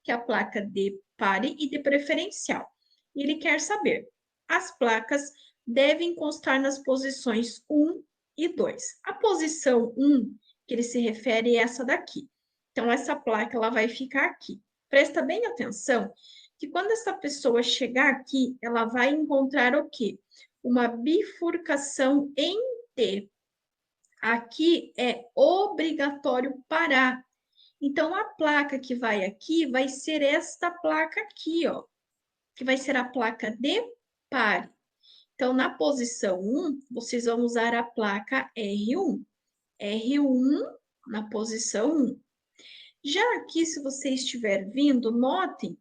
que é a placa de pare e de preferencial. E ele quer saber, as placas devem constar nas posições 1 e 2. A posição 1, que ele se refere, é essa daqui. Então, essa placa ela vai ficar aqui. Presta bem atenção que quando essa pessoa chegar aqui, ela vai encontrar o quê? Uma bifurcação em T. Aqui é obrigatório parar. Então, a placa que vai aqui vai ser esta placa aqui, ó, que vai ser a placa de pare. Então, na posição 1, vocês vão usar a placa R1. R1 na posição 1. Já aqui, se você estiver vindo, notem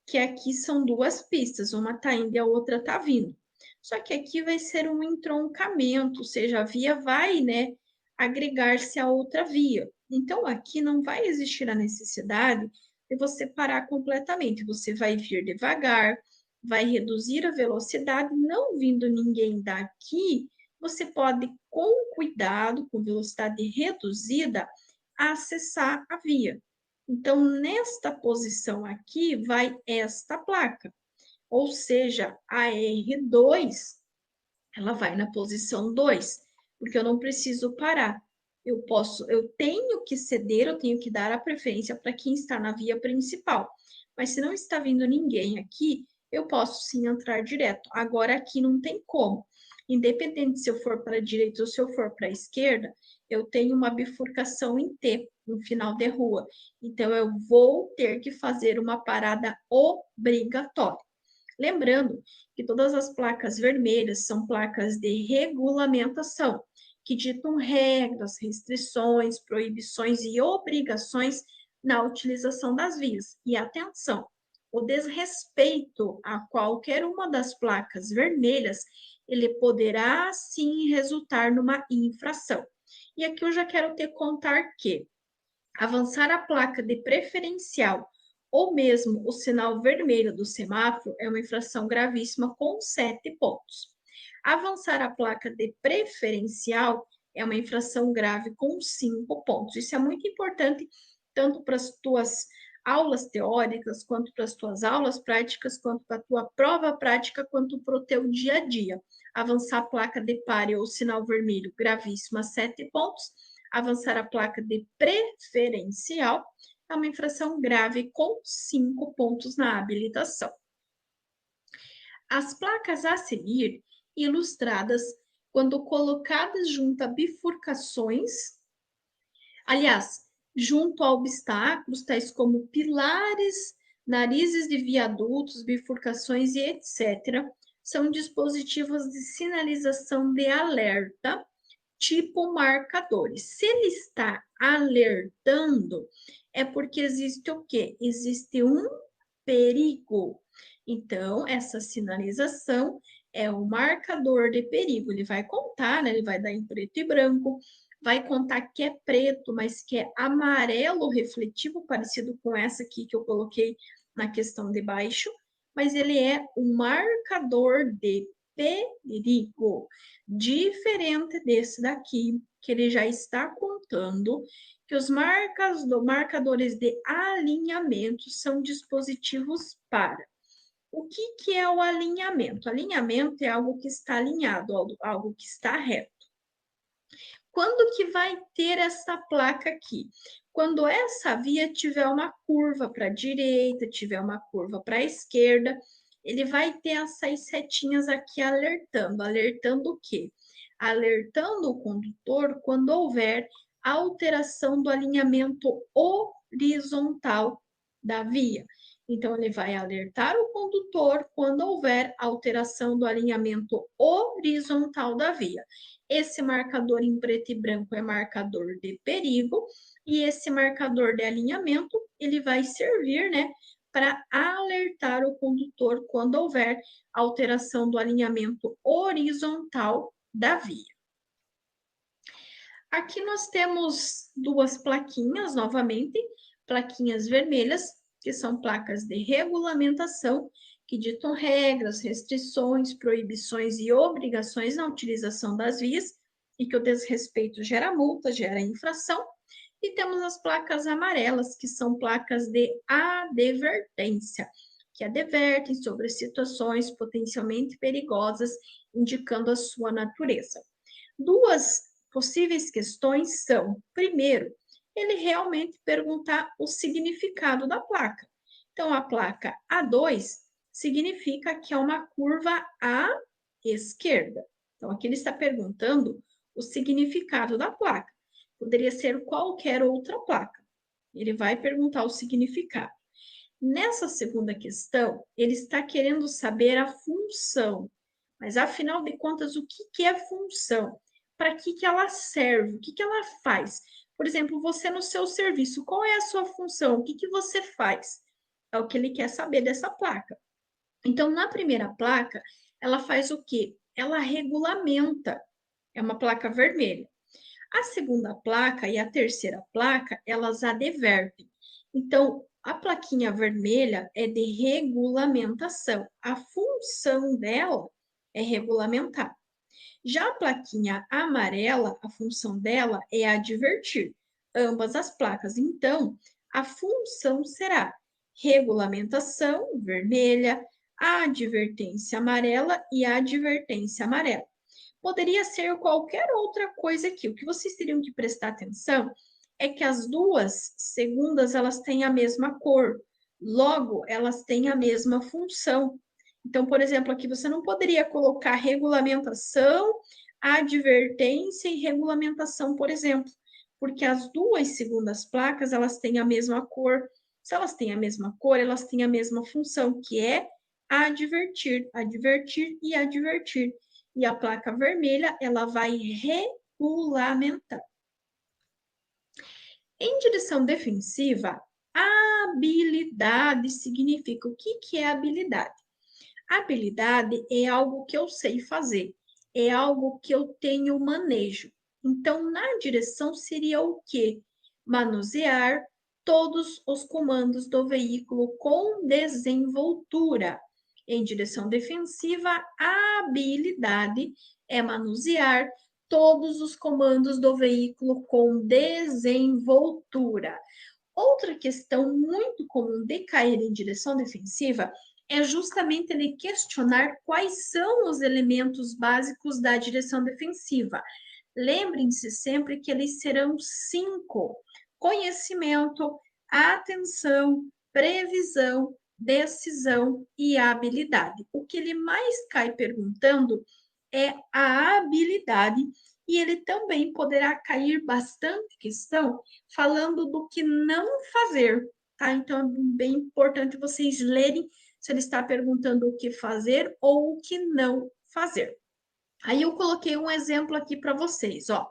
que aqui são duas pistas, uma está indo e a outra está vindo. Só que aqui vai ser um entroncamento, ou seja, a via vai, né, agregar-se a outra via. Então, aqui não vai existir a necessidade de você parar completamente. Você vai vir devagar, vai reduzir a velocidade, não vindo ninguém daqui, você pode, com cuidado, com velocidade reduzida, acessar a via. Então, nesta posição aqui, vai esta placa. Ou seja, a R2, ela vai na posição 2, porque eu não preciso parar. Eu tenho que ceder, eu tenho que dar a preferência para quem está na via principal. Mas se não está vindo ninguém aqui, eu posso sim entrar direto. Agora aqui não tem como. Independente se eu for para a direita ou se eu for para a esquerda, eu tenho uma bifurcação em T, no final de rua. Então, eu vou ter que fazer uma parada obrigatória. Lembrando que todas as placas vermelhas são placas de regulamentação, que ditam regras, restrições, proibições e obrigações na utilização das vias. E atenção, o desrespeito a qualquer uma das placas vermelhas, ele poderá sim resultar numa infração. E aqui eu já quero te contar que avançar a placa de preferencial ou mesmo o sinal vermelho do semáforo é uma infração gravíssima com 7 pontos. Avançar a placa de preferencial é uma infração grave com 5 pontos. Isso é muito importante tanto para as tuas aulas teóricas, quanto para as tuas aulas práticas, quanto para a tua prova prática, quanto para o teu dia a dia. Avançar a placa de pare ou sinal vermelho, gravíssima, 7 pontos. Avançar a placa de preferencial é uma infração grave com 5 pontos na habilitação. As placas a seguir, ilustradas quando colocadas junto a bifurcações, aliás, junto a obstáculos, tais como pilares, narizes de viadutos, bifurcações e etc., são dispositivos de sinalização de alerta, tipo marcadores. Se ele está alertando, é porque existe o quê? Existe um perigo. Então, essa sinalização é o marcador de perigo. Ele vai contar, né? Ele vai dar em preto e branco, vai contar que é preto, mas que é amarelo refletivo, parecido com essa aqui que eu coloquei na questão de baixo, mas ele é um marcador de perigo, diferente desse daqui, que ele já está contando que os marcadores de alinhamento são dispositivos para. O que é o alinhamento? Alinhamento é algo que está alinhado, algo que está reto. Quando que vai ter essa placa aqui? Quando essa via tiver uma curva para a direita, tiver uma curva para a esquerda, ele vai ter essas setinhas aqui alertando. Alertando o quê? Alertando o condutor quando houver alteração do alinhamento horizontal da via. Então, ele vai alertar o condutor quando houver alteração do alinhamento horizontal da via. Esse marcador em preto e branco é marcador de perigo, e esse marcador de alinhamento, ele vai servir, né, para alertar o condutor quando houver alteração do alinhamento horizontal da via. Aqui nós temos duas plaquinhas, novamente, plaquinhas vermelhas, que são placas de regulamentação, que ditam regras, restrições, proibições e obrigações na utilização das vias, e que o desrespeito gera multa, gera infração. E temos as placas amarelas, que são placas de advertência, que advertem sobre situações potencialmente perigosas, indicando a sua natureza. Duas possíveis questões são, primeiro, ele realmente perguntar o significado da placa. Então, a placa A2 significa que é uma curva à esquerda. Então, aqui ele está perguntando o significado da placa. Poderia ser qualquer outra placa. Ele vai perguntar o significado. Nessa segunda questão, ele está querendo saber a função. Mas, afinal de contas, o que é função? Para que ela serve? O que ela faz? Por exemplo, você no seu serviço, qual é a sua função? O que você faz? É o que ele quer saber dessa placa. Então, na primeira placa, ela faz o quê? Ela regulamenta. É uma placa vermelha. A segunda placa e a terceira placa, elas advertem. Então, a plaquinha vermelha é de regulamentação. A função dela é regulamentar. Já a plaquinha amarela, a função dela é advertir. Ambas as placas. Então, a função será regulamentação, vermelha, advertência amarela e advertência amarela. Poderia ser qualquer outra coisa aqui. O que vocês teriam que prestar atenção é que as duas segundas elas têm a mesma cor, logo elas têm a mesma função. Então, por exemplo, aqui você não poderia colocar regulamentação, advertência e regulamentação, por exemplo, porque as duas segundas placas elas têm a mesma cor. Se elas têm a mesma cor, elas têm a mesma função, que é advertir, advertir e advertir. E a placa vermelha, ela vai regulamentar. Em direção defensiva, habilidade significa o que é habilidade? Habilidade é algo que eu sei fazer, é algo que eu tenho manejo. Então, na direção seria o quê? Manusear todos os comandos do veículo com desenvoltura. Em direção defensiva, a habilidade é manusear todos os comandos do veículo com desenvoltura. Outra questão muito comum de cair em direção defensiva é justamente ele questionar quais são os elementos básicos da direção defensiva. Lembrem-se sempre que eles serão 5: conhecimento, atenção, previsão, decisão e habilidade. O que ele mais cai perguntando é a habilidade, e ele também poderá cair bastante questão falando do que não fazer, tá? Então, é bem importante vocês lerem se ele está perguntando o que fazer ou o que não fazer. Aí eu coloquei um exemplo aqui para vocês, ó.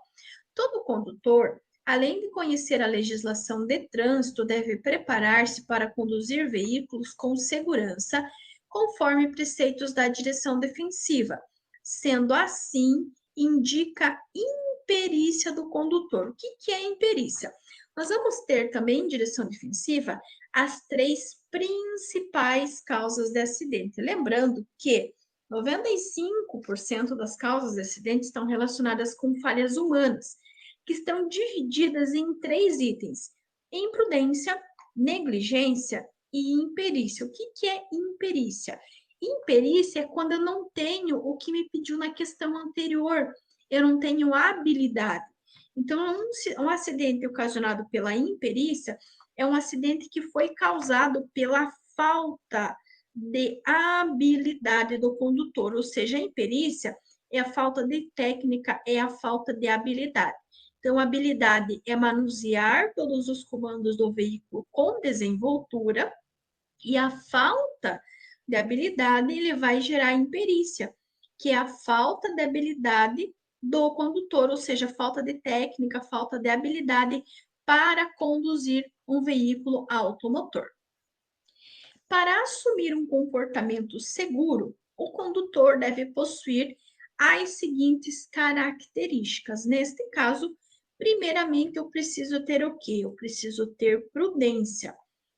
Todo condutor, além de conhecer a legislação de trânsito, deve preparar-se para conduzir veículos com segurança, conforme preceitos da direção defensiva. Sendo assim, indica imperícia do condutor. O que é imperícia? Nós vamos ter também em direção defensiva as 3 principais causas de acidente. Lembrando que 95% das causas de acidente estão relacionadas com falhas humanas, que estão divididas em 3 itens: imprudência, negligência e imperícia. O que é imperícia? Imperícia é quando eu não tenho o que me pediu na questão anterior, eu não tenho habilidade. Então, um acidente ocasionado pela imperícia é um acidente que foi causado pela falta de habilidade do condutor, ou seja, a imperícia é a falta de técnica, é a falta de habilidade. Então, habilidade é manusear todos os comandos do veículo com desenvoltura, e a falta de habilidade ele vai gerar imperícia, que é a falta de habilidade do condutor, ou seja, falta de técnica, falta de habilidade para conduzir um veículo automotor. Para assumir um comportamento seguro, o condutor deve possuir as seguintes características. Neste caso, Primeiramente, eu preciso ter o quê? Eu preciso ter prudência.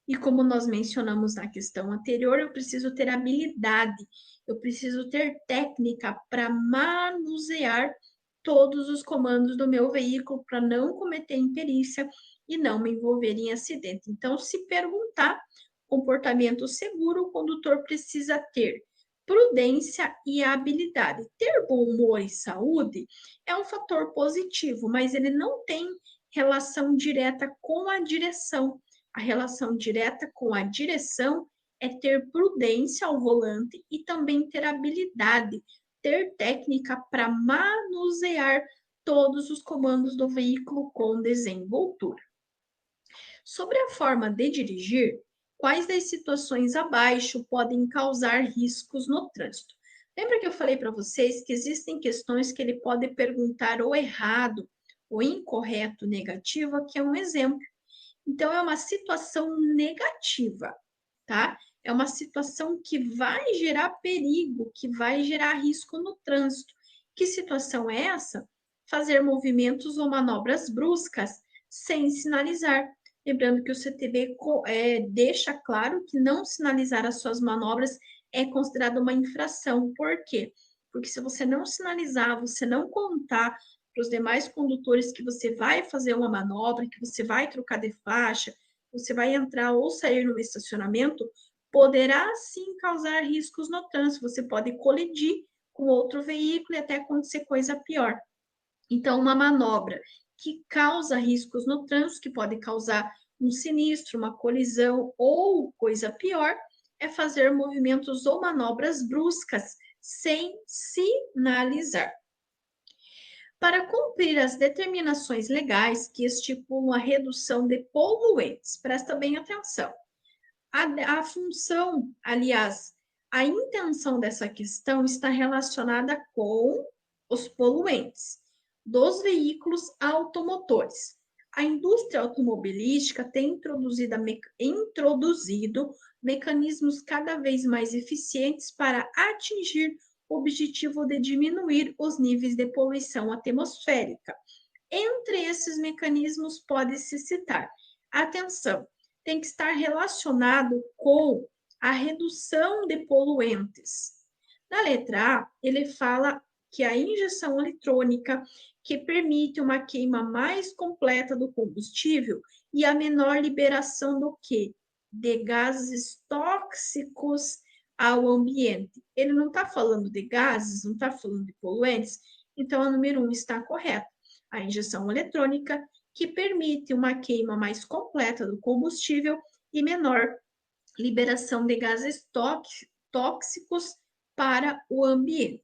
E como nós mencionamos na questão anterior, eu preciso ter habilidade, eu preciso ter técnica para manusear todos os comandos do meu veículo para não cometer imperícia e não me envolver em acidente. Então, se perguntar, comportamento seguro, o condutor precisa ter prudência e habilidade. Ter bom humor e saúde é um fator positivo, mas ele não tem relação direta com a direção. A relação direta com a direção é ter prudência ao volante e também ter habilidade, ter técnica para manusear todos os comandos do veículo com desenvoltura. Sobre a forma de dirigir, quais das situações abaixo podem causar riscos no trânsito? Lembra que eu falei para vocês que existem questões que ele pode perguntar o errado, o incorreto, negativo, aqui é um exemplo. Então, é uma situação negativa, tá? É uma situação que vai gerar perigo, que vai gerar risco no trânsito. Que situação é essa? Fazer movimentos ou manobras bruscas sem sinalizar. Lembrando que o CTB deixa claro que não sinalizar as suas manobras é considerado uma infração. Por quê? Porque se você não sinalizar, você não contar para os demais condutores que você vai fazer uma manobra, que você vai trocar de faixa, você vai entrar ou sair no estacionamento, poderá sim causar riscos no trânsito. Você pode colidir com outro veículo e até acontecer coisa pior. Então, uma manobra que causa riscos no trânsito, que pode causar um sinistro, uma colisão ou coisa pior, é fazer movimentos ou manobras bruscas sem sinalizar. Para cumprir as determinações legais que estipulam a redução de poluentes, presta bem atenção. A função, aliás, a intenção dessa questão está relacionada com os poluentes dos veículos automotores. A indústria automobilística tem introduzido mecanismos cada vez mais eficientes para atingir o objetivo de diminuir os níveis de poluição atmosférica. Entre esses mecanismos pode-se citar, atenção, tem que estar relacionado com a redução de poluentes. Na letra A, ele fala que a injeção eletrônica, que permite uma queima mais completa do combustível e a menor liberação do que? De gases tóxicos ao ambiente. Ele não está falando de gases, não está falando de poluentes, então a número 1 está correta. A injeção eletrônica, que permite uma queima mais completa do combustível e menor liberação de gases tóxicos para o ambiente.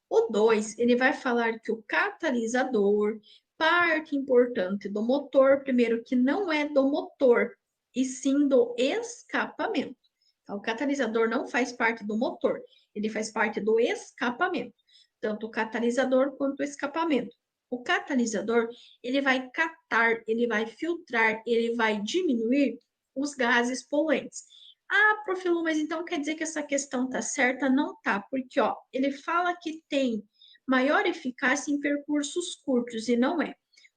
O 2, ele vai falar que o catalisador, parte importante do motor, primeiro que não é do motor, e sim do escapamento. Então, o catalisador não faz parte do motor, ele faz parte do escapamento, tanto o catalisador quanto o escapamento. O catalisador, ele vai catar, ele vai filtrar, ele vai diminuir os gases poluentes. Ah, prof. Lu, mas então quer dizer que essa questão tá certa? Não tá, porque ó, ele fala que tem maior eficácia em percursos curtos e não é.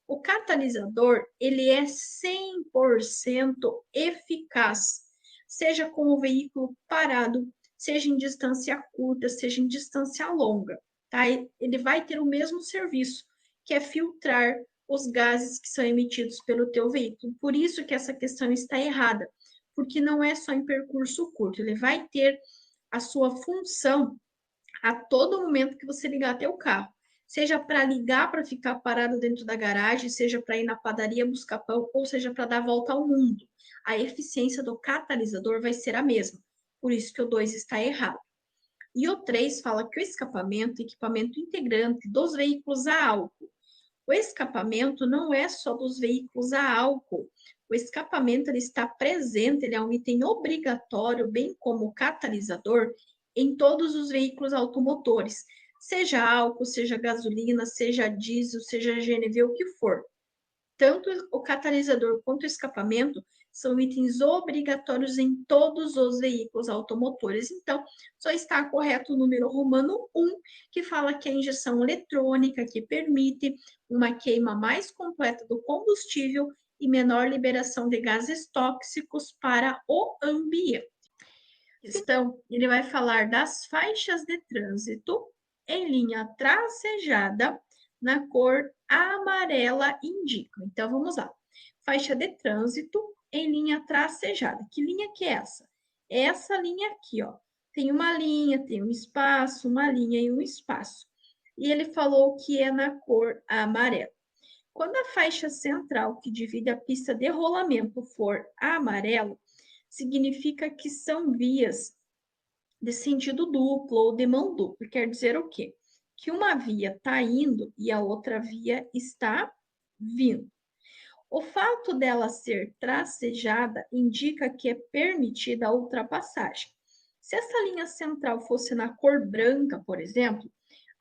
O catalisador, ele é 100% eficaz, seja com o veículo parado, seja em distância curta, seja em distância longa, tá? Ele vai ter o mesmo serviço, que é filtrar os gases que são emitidos pelo teu veículo. Por isso que essa questão está errada, porque não é só em percurso curto, ele vai ter a sua função a todo momento que você ligar teu carro. Seja para ligar para ficar parado dentro da garagem, seja para ir na padaria buscar pão, ou seja para dar volta ao mundo. A eficiência do catalisador vai ser a mesma. Por isso que o 2 está errado. E o 3 fala que o escapamento é equipamento integrante dos veículos a álcool. O escapamento não é só dos veículos a álcool. O escapamento ele está presente, ele é um item obrigatório, bem como o catalisador, em todos os veículos automotores, seja álcool, seja gasolina, seja diesel, seja GNV, o que for. Tanto o catalisador quanto o escapamento são itens obrigatórios em todos os veículos automotores. Então, só está correto o número romano 1, que fala que a injeção eletrônica, que permite uma queima mais completa do combustível e menor liberação de gases tóxicos para o ambiente. Então, ele vai falar das faixas de trânsito em linha tracejada na cor amarela indica. Então, vamos lá. Faixa de trânsito em linha tracejada. Que linha que é essa? Essa linha aqui, ó. Tem uma linha, tem um espaço, uma linha e um espaço. E ele falou que é na cor amarela. Quando a faixa central que divide a pista de rolamento for amarelo, significa que são vias de sentido duplo ou de mão dupla. Quer dizer o quê? Que uma via está indo e a outra via está vindo. O fato dela ser tracejada indica que é permitida a ultrapassagem. Se essa linha central fosse na cor branca, por exemplo,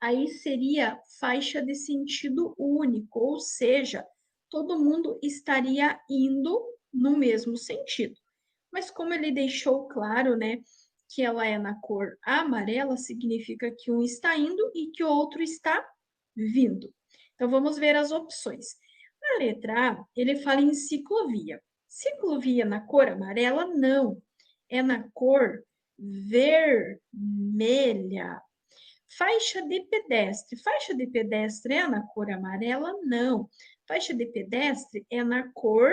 aí seria faixa de sentido único, ou seja, todo mundo estaria indo no mesmo sentido. Mas como ele deixou claro, né, que ela é na cor amarela, significa que um está indo e que o outro está vindo. Então, vamos ver as opções. Na letra A, ele fala em ciclovia. Ciclovia na cor amarela? Não. É na cor vermelha. Faixa de pedestre. Faixa de pedestre é na cor amarela? Não. Faixa de pedestre é na cor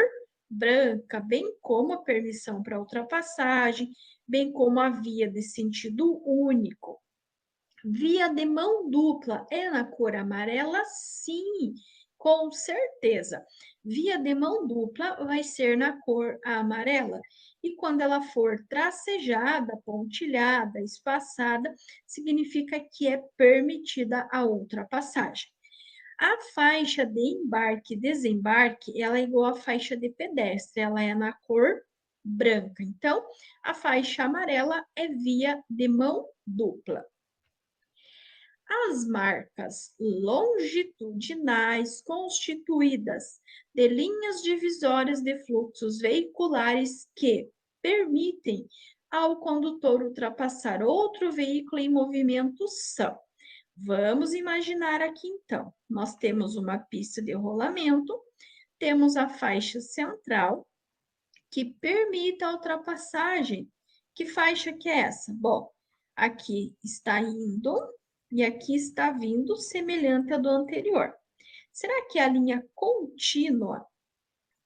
branca, bem como a permissão para ultrapassagem, bem como a via de sentido único. Via de mão dupla é na cor amarela? Sim, com certeza. Via de mão dupla vai ser na cor amarela. E quando ela for tracejada, pontilhada, espaçada, significa que é permitida a ultrapassagem. A faixa de embarque e desembarque, ela é igual à faixa de pedestre, ela é na cor branca. Então, a faixa amarela é via de mão dupla. As marcas longitudinais constituídas de linhas divisórias de fluxos veiculares que permitem ao condutor ultrapassar outro veículo em movimento são. Vamos imaginar aqui então, nós temos uma pista de rolamento, temos a faixa central que permite a ultrapassagem. Que faixa que é essa? Bom, aqui está indo e aqui está vindo, semelhante à do anterior. Será que é a linha contínua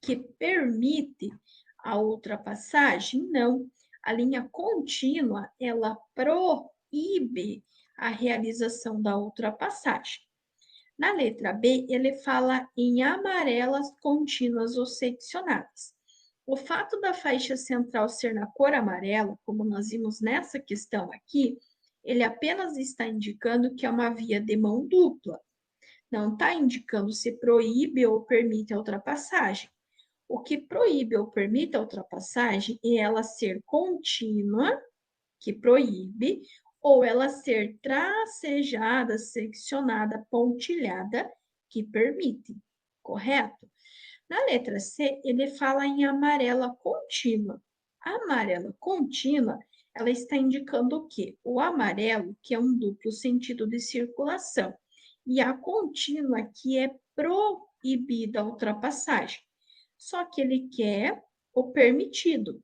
que permite a ultrapassagem? Não. A linha contínua, ela proíbe a realização da ultrapassagem. Na letra B, ele fala em amarelas contínuas ou seccionadas. O fato da faixa central ser na cor amarela, como nós vimos nessa questão aqui, ele apenas está indicando que é uma via de mão dupla. Não está indicando se proíbe ou permite a ultrapassagem. O que proíbe ou permite a ultrapassagem é ela ser contínua, que proíbe, ou ela ser tracejada, seccionada, pontilhada, que permite. Correto? Na letra C, ele fala em amarela contínua. A amarela contínua, ela está indicando o quê? O amarelo, que é um duplo sentido de circulação, e a contínua, que é proibida a ultrapassagem. Só que ele quer o permitido.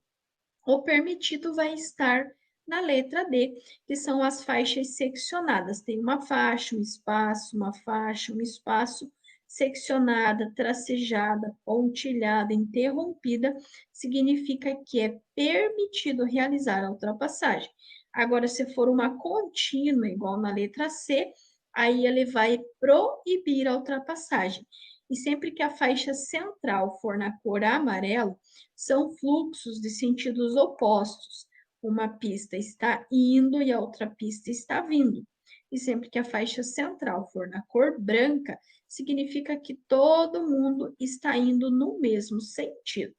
O permitido vai estar na letra D, que são as faixas seccionadas. Tem uma faixa, um espaço, seccionada, tracejada, pontilhada, interrompida, significa que é permitido realizar a ultrapassagem. Agora, se for uma contínua, igual na letra C, aí ele vai proibir a ultrapassagem. E sempre que a faixa central for na cor amarelo, são fluxos de sentidos opostos. Uma pista está indo e a outra pista está vindo. E sempre que a faixa central for na cor branca, significa que todo mundo está indo no mesmo sentido.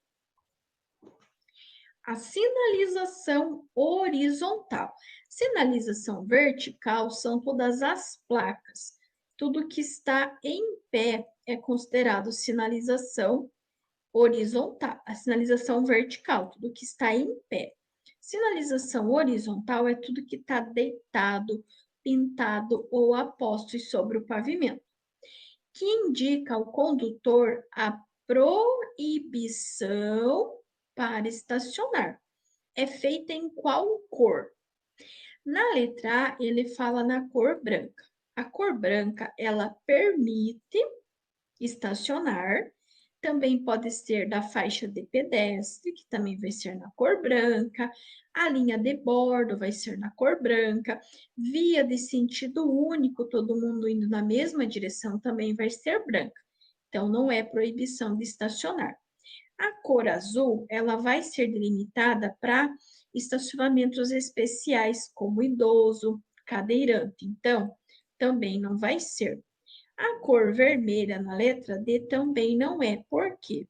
A sinalização horizontal. Sinalização vertical são todas as placas. Tudo que está em pé é considerado sinalização horizontal, a sinalização vertical, tudo que está em pé. Sinalização horizontal é tudo que está deitado, pintado ou aposto sobre o pavimento, que indica ao condutor a proibição para estacionar. É feita em qual cor? Na letra A, ele fala na cor branca. A cor branca, ela permite estacionar, também pode ser da faixa de pedestre, que também vai ser na cor branca, a linha de bordo vai ser na cor branca, via de sentido único, todo mundo indo na mesma direção, também vai ser branca. Então, não é proibição de estacionar. A cor azul, ela vai ser delimitada para estacionamentos especiais, como idoso, cadeirante. Então, também não vai ser. A cor vermelha na letra D também não é, por quê?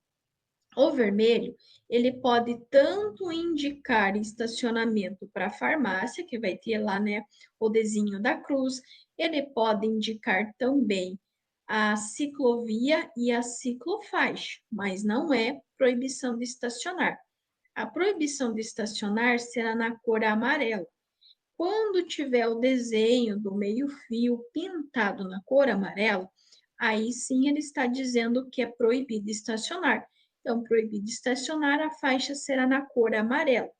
O vermelho, ele pode tanto indicar estacionamento para farmácia, que vai ter lá, né, o desenho da cruz, ele pode indicar também a ciclovia e a ciclofaixa, mas não é proibição de estacionar. A proibição de estacionar será na cor amarela. Quando tiver o desenho do meio-fio pintado na cor amarela, aí sim ele está dizendo que é proibido estacionar. Então, proibido estacionar, a faixa será na cor amarela.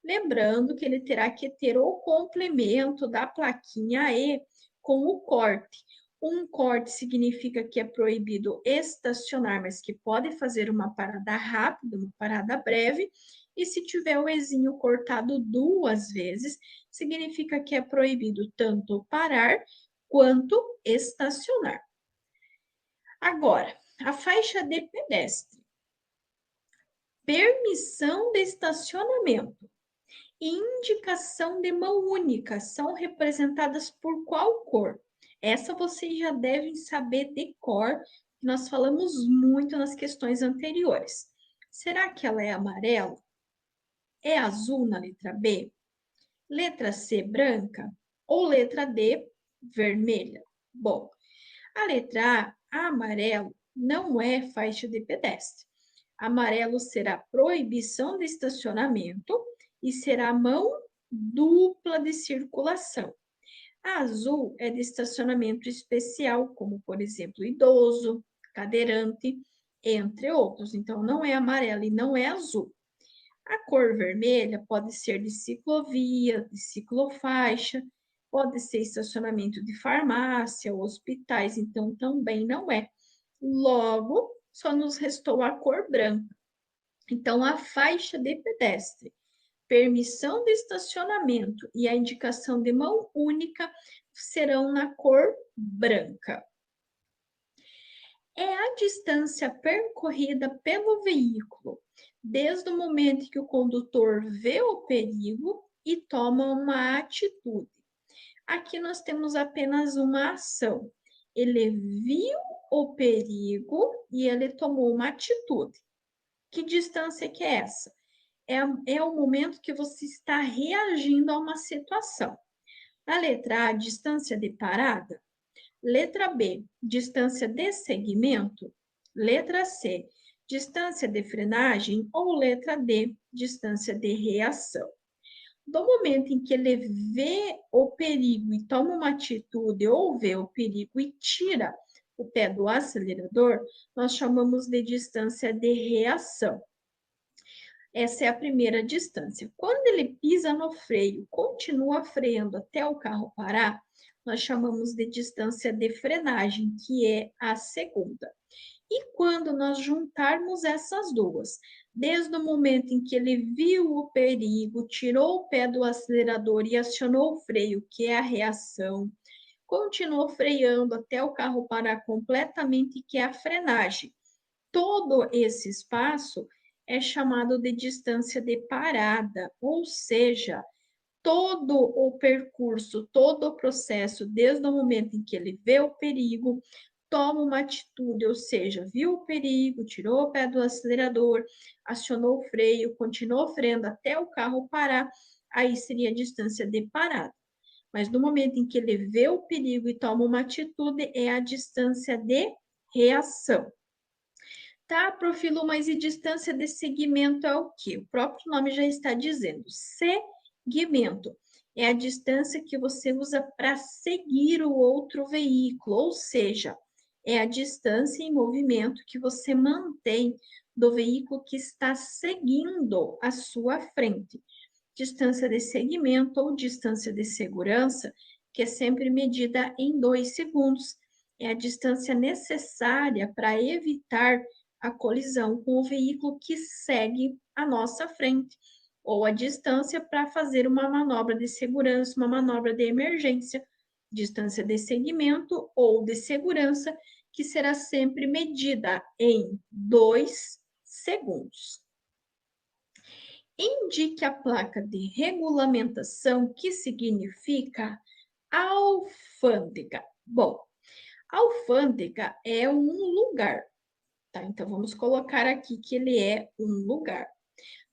Lembrando que ele terá que ter o complemento da plaquinha E com o corte. Um corte significa que é proibido estacionar, mas que pode fazer uma parada rápida, uma parada breve. E se tiver o Ezinho cortado 2 vezes, significa que é proibido tanto parar quanto estacionar. Agora, a faixa de pedestre. Permissão de estacionamento e indicação de mão única são representadas por qual cor? Essa vocês já devem saber de cor, nós falamos muito nas questões anteriores. Será que ela é amarela? É azul na letra B? Letra C, branca? Ou letra D, vermelha? Bom, a letra A, amarelo, não é faixa de pedestre. Amarelo será proibição de estacionamento e será mão dupla de circulação. A azul é de estacionamento especial, como, por exemplo, idoso, cadeirante, entre outros. Então, não é amarelo e não é azul. A cor vermelha pode ser de ciclovia, de ciclofaixa, pode ser estacionamento de farmácia, hospitais, então também não é. Logo, só nos restou a cor branca. Então, a faixa de pedestre, permissão de estacionamento e a indicação de mão única serão na cor branca. É a distância percorrida pelo veículo, desde o momento em que o condutor vê o perigo e toma uma atitude. Aqui nós temos apenas uma ação. Ele viu o perigo e ele tomou uma atitude. Que distância que é essa? É o momento que você está reagindo a uma situação. Na letra A, distância de parada. Letra B, distância de segmento. Letra C, distância de frenagem. Ou letra D, distância de reação. Do momento em que ele vê o perigo e toma uma atitude, ou vê o perigo e tira o pé do acelerador, nós chamamos de distância de reação. Essa é a primeira distância. Quando ele pisa no freio, continua freando até o carro parar, nós chamamos de distância de frenagem, que é a segunda. E quando nós juntarmos essas duas, desde o momento em que ele viu o perigo, tirou o pé do acelerador e acionou o freio, que é a reação, continuou freando até o carro parar completamente, que é a frenagem. Todo esse espaço é chamado de distância de parada, ou seja, todo o percurso, todo o processo, desde o momento em que ele vê o perigo, toma uma atitude, ou seja, viu o perigo, tirou o pé do acelerador, acionou o freio, continuou freando até o carro parar, aí seria a distância de parada. Mas no momento em que ele vê o perigo e toma uma atitude, é a distância de reação. Tá, Profilo, mas e distância de segmento é o quê? O próprio nome já está dizendo. Segmento é a distância que você usa para seguir o outro veículo, ou seja, é a distância em movimento que você mantém do veículo que está seguindo à sua frente. Distância de segmento ou distância de segurança, que é sempre medida em 2 segundos. É a distância necessária para evitar a colisão com o veículo que segue à nossa frente, ou a distância para fazer uma manobra de segurança, uma manobra de emergência, distância de segmento ou de segurança, que será sempre medida em 2 segundos. Indique a placa de regulamentação, que significa alfândega. Bom, alfândega é um lugar, tá? Então, vamos colocar aqui que ele é um lugar.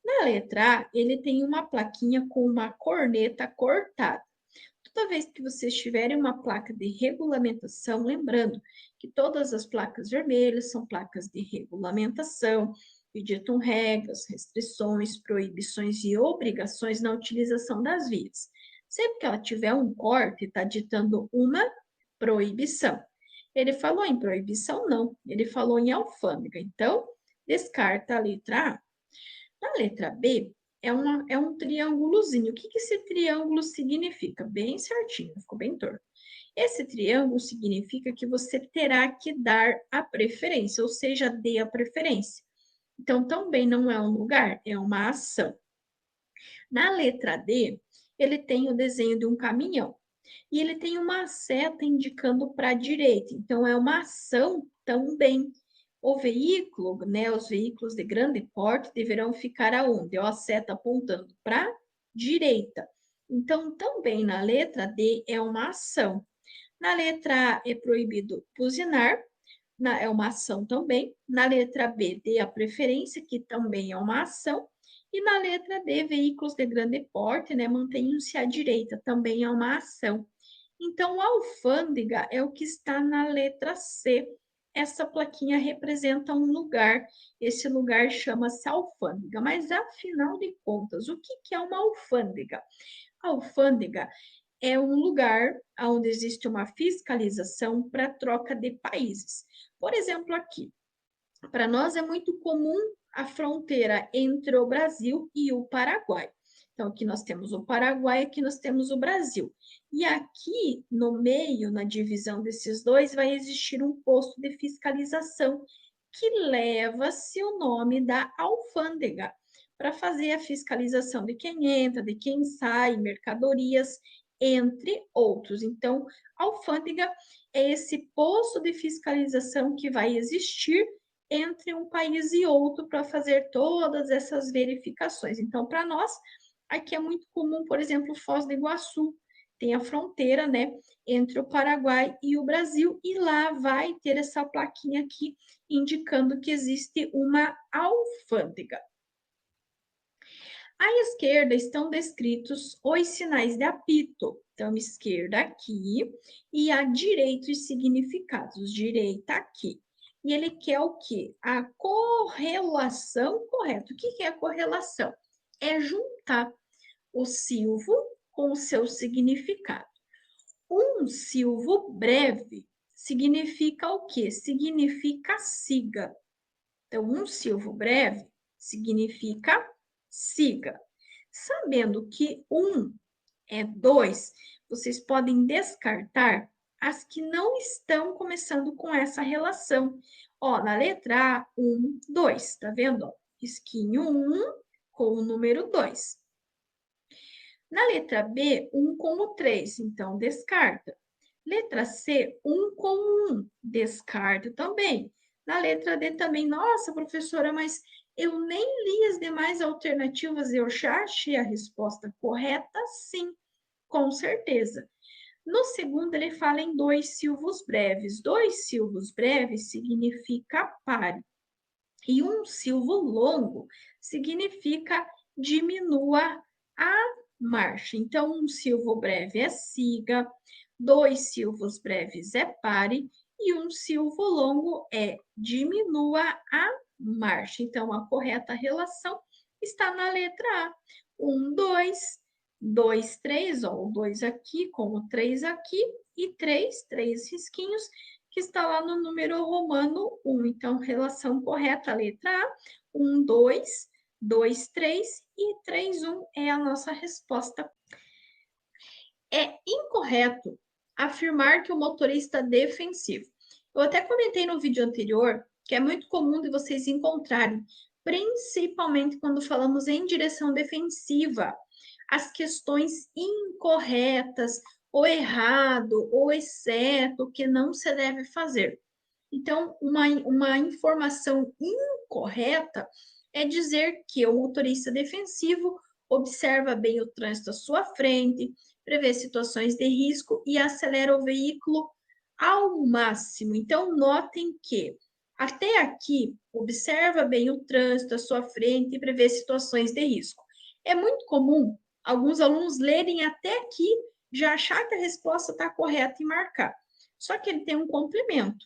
Na letra A, ele tem uma plaquinha com uma corneta cortada. Toda vez que vocês tiverem uma placa de regulamentação, lembrando que todas as placas vermelhas são placas de regulamentação, que ditam regras, restrições, proibições e obrigações na utilização das vias. Sempre que ela tiver um corte, está ditando uma proibição. Ele falou em proibição? Não. Ele falou em alfândega. Então, descarta a letra A. Na letra B, é um triângulozinho. O que esse triângulo significa? Bem certinho, ficou bem torto. Esse triângulo significa que você terá que dar a preferência, ou seja, dê a preferência. Então, também não é um lugar, é uma ação. Na letra D, ele tem o desenho de um caminhão e ele tem uma seta indicando para a direita. Então, é uma ação também. O veículo, né, os veículos de grande porte deverão ficar aonde? Ó, a seta apontando para a direita. Então, também na letra D é uma ação. Na letra A é proibido buzinar, é uma ação também. Na letra B, dê a preferência, que também é uma ação. E na letra D, veículos de grande porte, né, mantenham-se à direita, também é uma ação. Então, a alfândega é o que está na letra C. Essa plaquinha representa um lugar, esse lugar chama-se alfândega. Mas, afinal de contas, o que é uma alfândega? A alfândega é um lugar onde existe uma fiscalização para troca de países. Por exemplo, aqui, para nós é muito comum a fronteira entre o Brasil e o Paraguai. Então, aqui nós temos o Paraguai, aqui nós temos o Brasil. E aqui, no meio, na divisão desses dois, vai existir um posto de fiscalização que leva-se o nome da alfândega, para fazer a fiscalização de quem entra, de quem sai, mercadorias, entre outros. Então, a alfândega é esse posto de fiscalização que vai existir entre um país e outro para fazer todas essas verificações. Então, para nós, aqui é muito comum, por exemplo, Foz do Iguaçu, tem a fronteira, né, entre o Paraguai e o Brasil, e lá vai ter essa plaquinha aqui indicando que existe uma alfândega. À esquerda estão descritos os sinais de apito. Então, esquerda aqui e à direita os significados. Direita aqui. E ele quer o quê? A correlação correta. O que é a correlação? É juntar o silvo com o seu significado. Um silvo breve significa o quê? Significa siga. Então, um silvo breve significa siga. Sabendo que um é 2, vocês podem descartar as que não estão começando com essa relação. Ó, na letra A, 1, 2, tá vendo? Ó, risquinho 1 com o número 2. Na letra B, 1 com o 3, então descarta. Letra C, 1 com 1, descarta também. Na letra D também, nossa, professora, mas eu nem li as demais alternativas, eu já achei a resposta correta, sim, com certeza. No segundo, ele fala em 2 silvos breves. 2 silvos breves significa pare. E um silvo longo significa diminua a marcha. Então, um silvo breve é siga, 2 silvos breves é pare, e um silvo longo é diminua a marcha. Então, a correta relação está na letra A. 1, 2, 2, 3, ó, o 2 aqui com o 3 aqui, e 3 risquinhos, que está lá no número romano 1. Então, relação correta, letra A, 1, 2, 2, 3 e 3, 1 é a nossa resposta. É incorreto afirmar que o motorista é defensivo. Eu até comentei no vídeo anterior que é muito comum de vocês encontrarem, principalmente quando falamos em direção defensiva, as questões incorretas, ou errado, ou exceto, que não se deve fazer. Então, uma informação incorreta é dizer que o motorista defensivo observa bem o trânsito à sua frente, prevê situações de risco e acelera o veículo ao máximo. Então, notem que até aqui observa bem o trânsito à sua frente e prevê situações de risco. É muito comum alguns alunos lerem até aqui, já achar que a resposta está correta e marcar. Só que ele tem um complemento: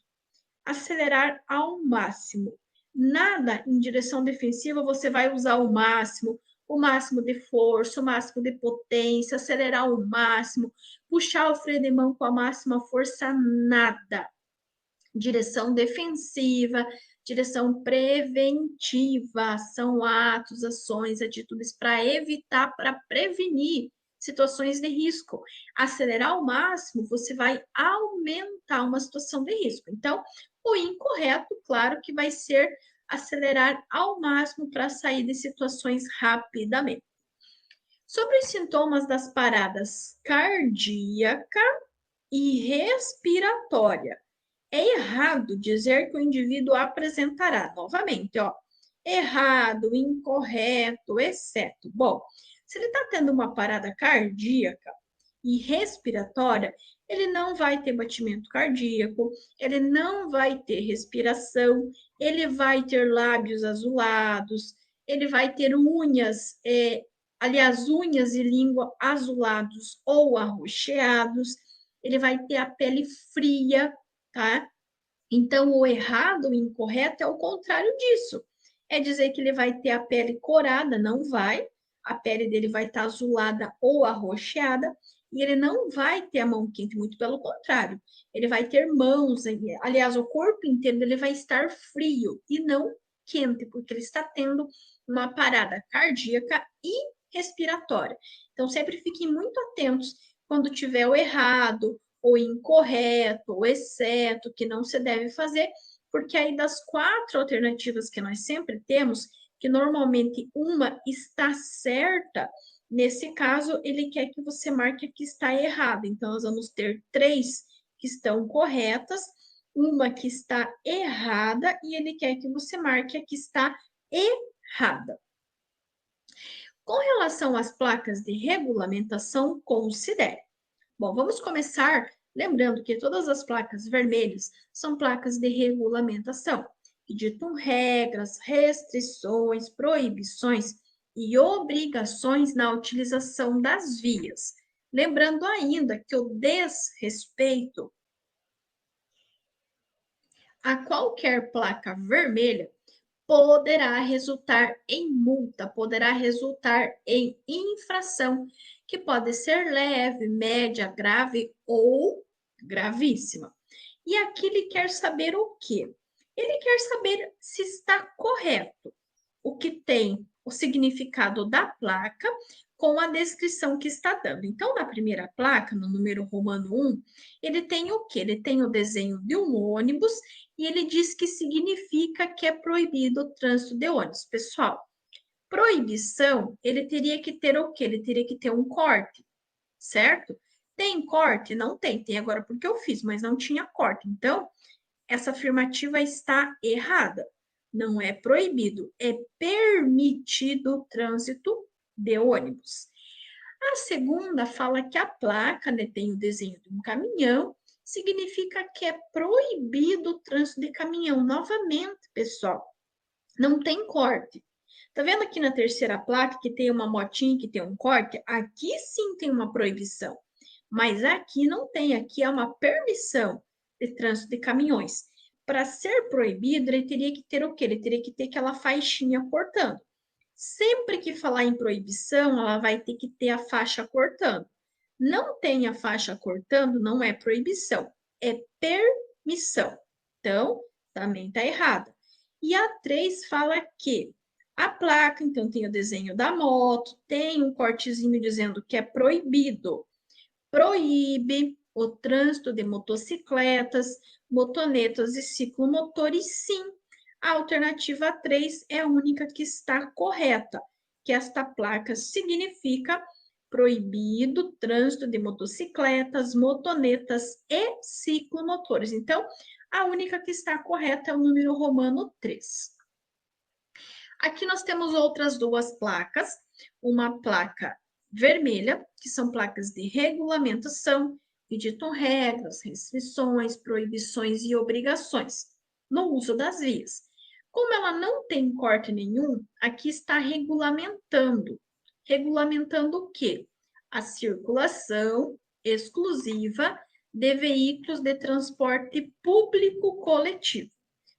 acelerar ao máximo. Nada em direção defensiva você vai usar o máximo de força, o máximo de potência, acelerar ao máximo, puxar o freio de mão com a máxima força, nada. Direção defensiva, direção preventiva, são atos, ações, atitudes para evitar, para prevenir situações de risco. Acelerar ao máximo, você vai aumentar uma situação de risco. Então, o incorreto, claro que vai ser acelerar ao máximo para sair de situações rapidamente. Sobre os sintomas das paradas cardíaca e respiratória, é errado dizer que o indivíduo apresentará, novamente, ó, errado, incorreto, exceto. Bom, se ele está tendo uma parada cardíaca e respiratória, ele não vai ter batimento cardíaco, ele não vai ter respiração, ele vai ter lábios azulados, ele vai ter unhas, unhas e língua azulados ou arroxeados, ele vai ter a pele fria, tá? Então, o errado, o incorreto é o contrário disso. É dizer que ele vai ter a pele corada, não vai. A pele dele vai estar azulada ou arroxeada, e ele não vai ter a mão quente, muito pelo contrário. Ele vai ter mãos, aliás, o corpo inteiro dele vai estar frio e não quente, porque ele está tendo uma parada cardíaca e respiratória. Então, sempre fiquem muito atentos quando tiver o errado, ou incorreto, ou exceto, que não se deve fazer, porque aí das 4 alternativas que nós sempre temos, que normalmente uma está certa, nesse caso, ele quer que você marque a que está errada. Então, nós vamos ter 3 que estão corretas, uma que está errada, e ele quer que você marque a que está errada. Com relação às placas de regulamentação, considere. Bom, vamos começar lembrando que todas as placas vermelhas são placas de regulamentação, que ditam regras, restrições, proibições e obrigações na utilização das vias. Lembrando ainda que o desrespeito a qualquer placa vermelha poderá resultar em multa, poderá resultar em infração, que pode ser leve, média, grave ou gravíssima. E aqui ele quer saber o quê? Ele quer saber se está correto o que tem o significado da placa com a descrição que está dando. Então, na primeira placa, no número romano 1, ele tem o quê? Ele tem o desenho de um ônibus e ele diz que significa que é proibido o trânsito de ônibus. Pessoal, proibição, ele teria que ter o quê? Ele teria que ter um corte, certo? Tem corte? Não tem. Tem agora porque eu fiz, mas não tinha corte. Então, essa afirmativa está errada. Não é proibido, é permitido o trânsito de ônibus. A segunda fala que a placa, né, tem o desenho de um caminhão, significa que é proibido o trânsito de caminhão. Novamente, pessoal, não tem corte. Tá vendo aqui na terceira placa que tem uma motinha que tem um corte? Aqui sim tem uma proibição, mas aqui não tem, aqui é uma permissão de trânsito de caminhões. para ser proibido, ele teria que ter o quê? Ele teria que ter aquela faixinha cortando. Sempre que falar em proibição, ela vai ter que ter a faixa cortando. Não tem a faixa cortando, não é proibição, é permissão. Então, também está errada. E a 3 fala que a placa, então, tem o desenho da moto, tem um cortezinho dizendo que é proibido. Proíbe o trânsito de motocicletas, motonetas e ciclomotores, sim. A alternativa 3 é a única que está correta, que esta placa significa proibido trânsito de motocicletas, motonetas e ciclomotores. Então, a única que está correta é o número romano 3. Aqui nós temos outras duas placas, uma placa vermelha, que são placas de regulamentação, que ditam regras, restrições, proibições e obrigações no uso das vias. Como ela não tem corte nenhum, aqui está regulamentando. Regulamentando o quê? A circulação exclusiva de veículos de transporte público coletivo.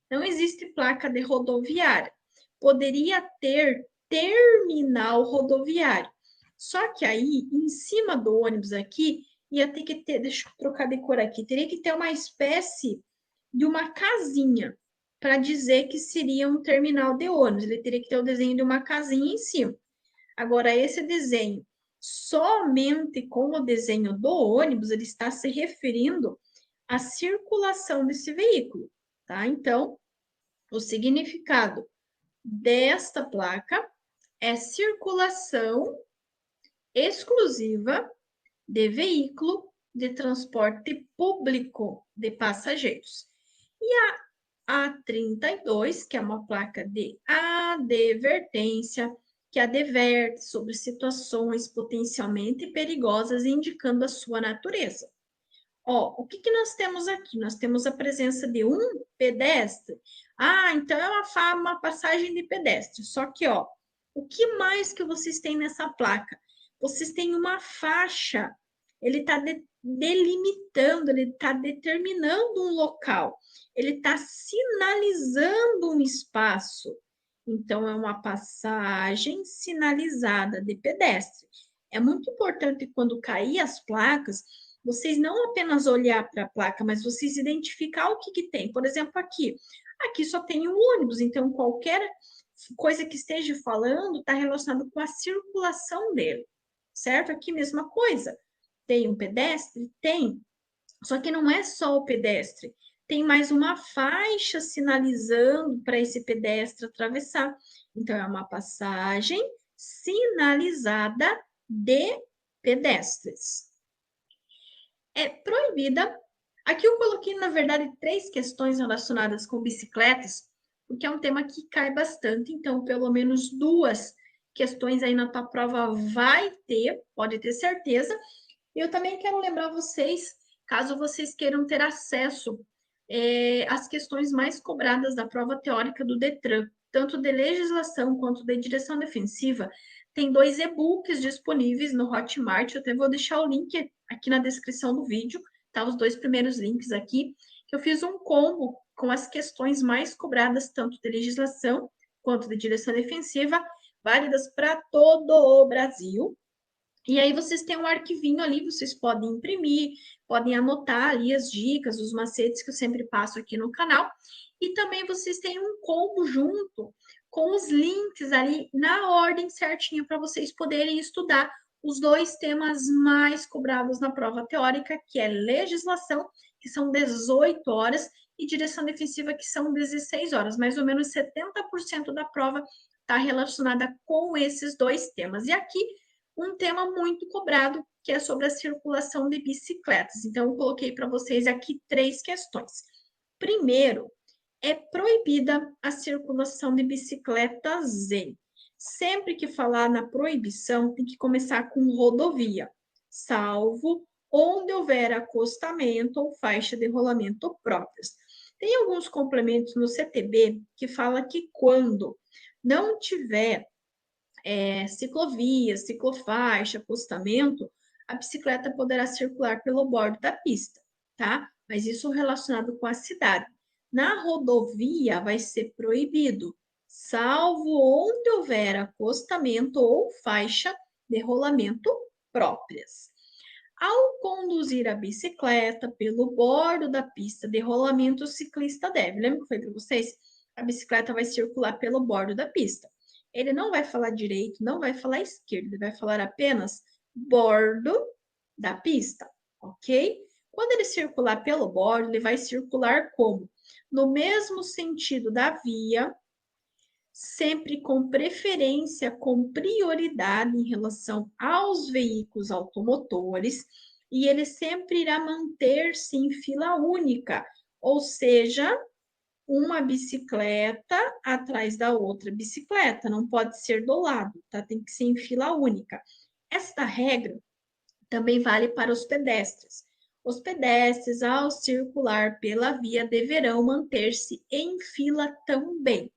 Não existe placa de rodoviária. Poderia ter terminal rodoviário. Só que aí, em cima do ônibus aqui, ia ter que ter, deixa eu trocar de cor aqui, teria que ter uma espécie de uma casinha para dizer que seria um terminal de ônibus. Ele teria que ter o desenho de uma casinha em cima. Agora, esse desenho, somente com o desenho do ônibus, ele está se referindo à circulação desse veículo, tá? Então, o significado desta placa é circulação exclusiva de veículo de transporte público de passageiros. E a A32, que é uma placa de advertência, que adverte sobre situações potencialmente perigosas, indicando a sua natureza. Ó, o que que nós temos aqui? Nós temos a presença de um pedestre. Ah, então é uma passagem de pedestre. Só que, ó, o que mais que vocês têm nessa placa? Vocês têm uma faixa. Ele está delimitando, ele está determinando um local. Ele está sinalizando um espaço. Então, é uma passagem sinalizada de pedestre. É muito importante quando cair as placas, vocês não apenas olhar para a placa, mas vocês identificar o que, que tem. Por exemplo, aqui só tem um ônibus, então qualquer coisa que esteja falando está relacionado com a circulação dele, certo? Aqui mesma coisa. Tem um pedestre? Tem. Só que não é só o pedestre. Tem mais uma faixa sinalizando para esse pedestre atravessar. Então, é uma passagem sinalizada de pedestres. É proibida. Aqui eu coloquei, na verdade, 3 questões relacionadas com bicicletas, porque é um tema que cai bastante, então, pelo menos 2 questões aí na tua prova vai ter, pode ter certeza. E eu também quero lembrar vocês, caso vocês queiram ter acesso às questões mais cobradas da prova teórica do Detran, tanto de legislação quanto de direção defensiva, tem 2 e-books disponíveis no Hotmart. Eu até vou deixar o link aqui na descrição do vídeo, tá? Os 2 primeiros links aqui, que eu fiz um combo com as questões mais cobradas, tanto de legislação quanto de direção defensiva, válidas para todo o Brasil. E aí vocês têm um arquivinho ali, vocês podem imprimir, podem anotar ali as dicas, os macetes que eu sempre passo aqui no canal. E também vocês têm um combo junto com os links ali na ordem certinha para vocês poderem estudar os 2 temas mais cobrados na prova teórica, que é legislação, que são 18 horas, e direção defensiva, que são 16 horas. Mais ou menos 70% da prova está relacionada com esses 2 temas. E aqui, um tema muito cobrado, que é sobre a circulação de bicicletas. Então, eu coloquei para vocês aqui 3 questões. Primeiro, é proibida a circulação de bicicletas em. Sempre que falar na proibição, tem que começar com rodovia, salvo onde houver acostamento ou faixa de rolamento próprias. Tem alguns complementos no CTB que fala que quando não tiver ciclovia, ciclofaixa, acostamento, a bicicleta poderá circular pelo bordo da pista, tá? Mas isso relacionado com a cidade. Na rodovia vai ser proibido, salvo onde houver acostamento ou faixa de rolamento próprias. Ao conduzir a bicicleta pelo bordo da pista de rolamento, o ciclista deve. Lembra que eu falei para vocês? A bicicleta vai circular pelo bordo da pista. Ele não vai falar direito, não vai falar esquerdo, ele vai falar apenas bordo da pista, ok? Quando ele circular pelo bordo, ele vai circular como? No mesmo sentido da via, sempre com preferência, com prioridade em relação aos veículos automotores, e ele sempre irá manter-se em fila única, ou seja, uma bicicleta atrás da outra bicicleta, não pode ser do lado, tá? Tem que ser em fila única. Esta regra também vale para os pedestres. Os pedestres, ao circular pela via, deverão manter-se em fila também.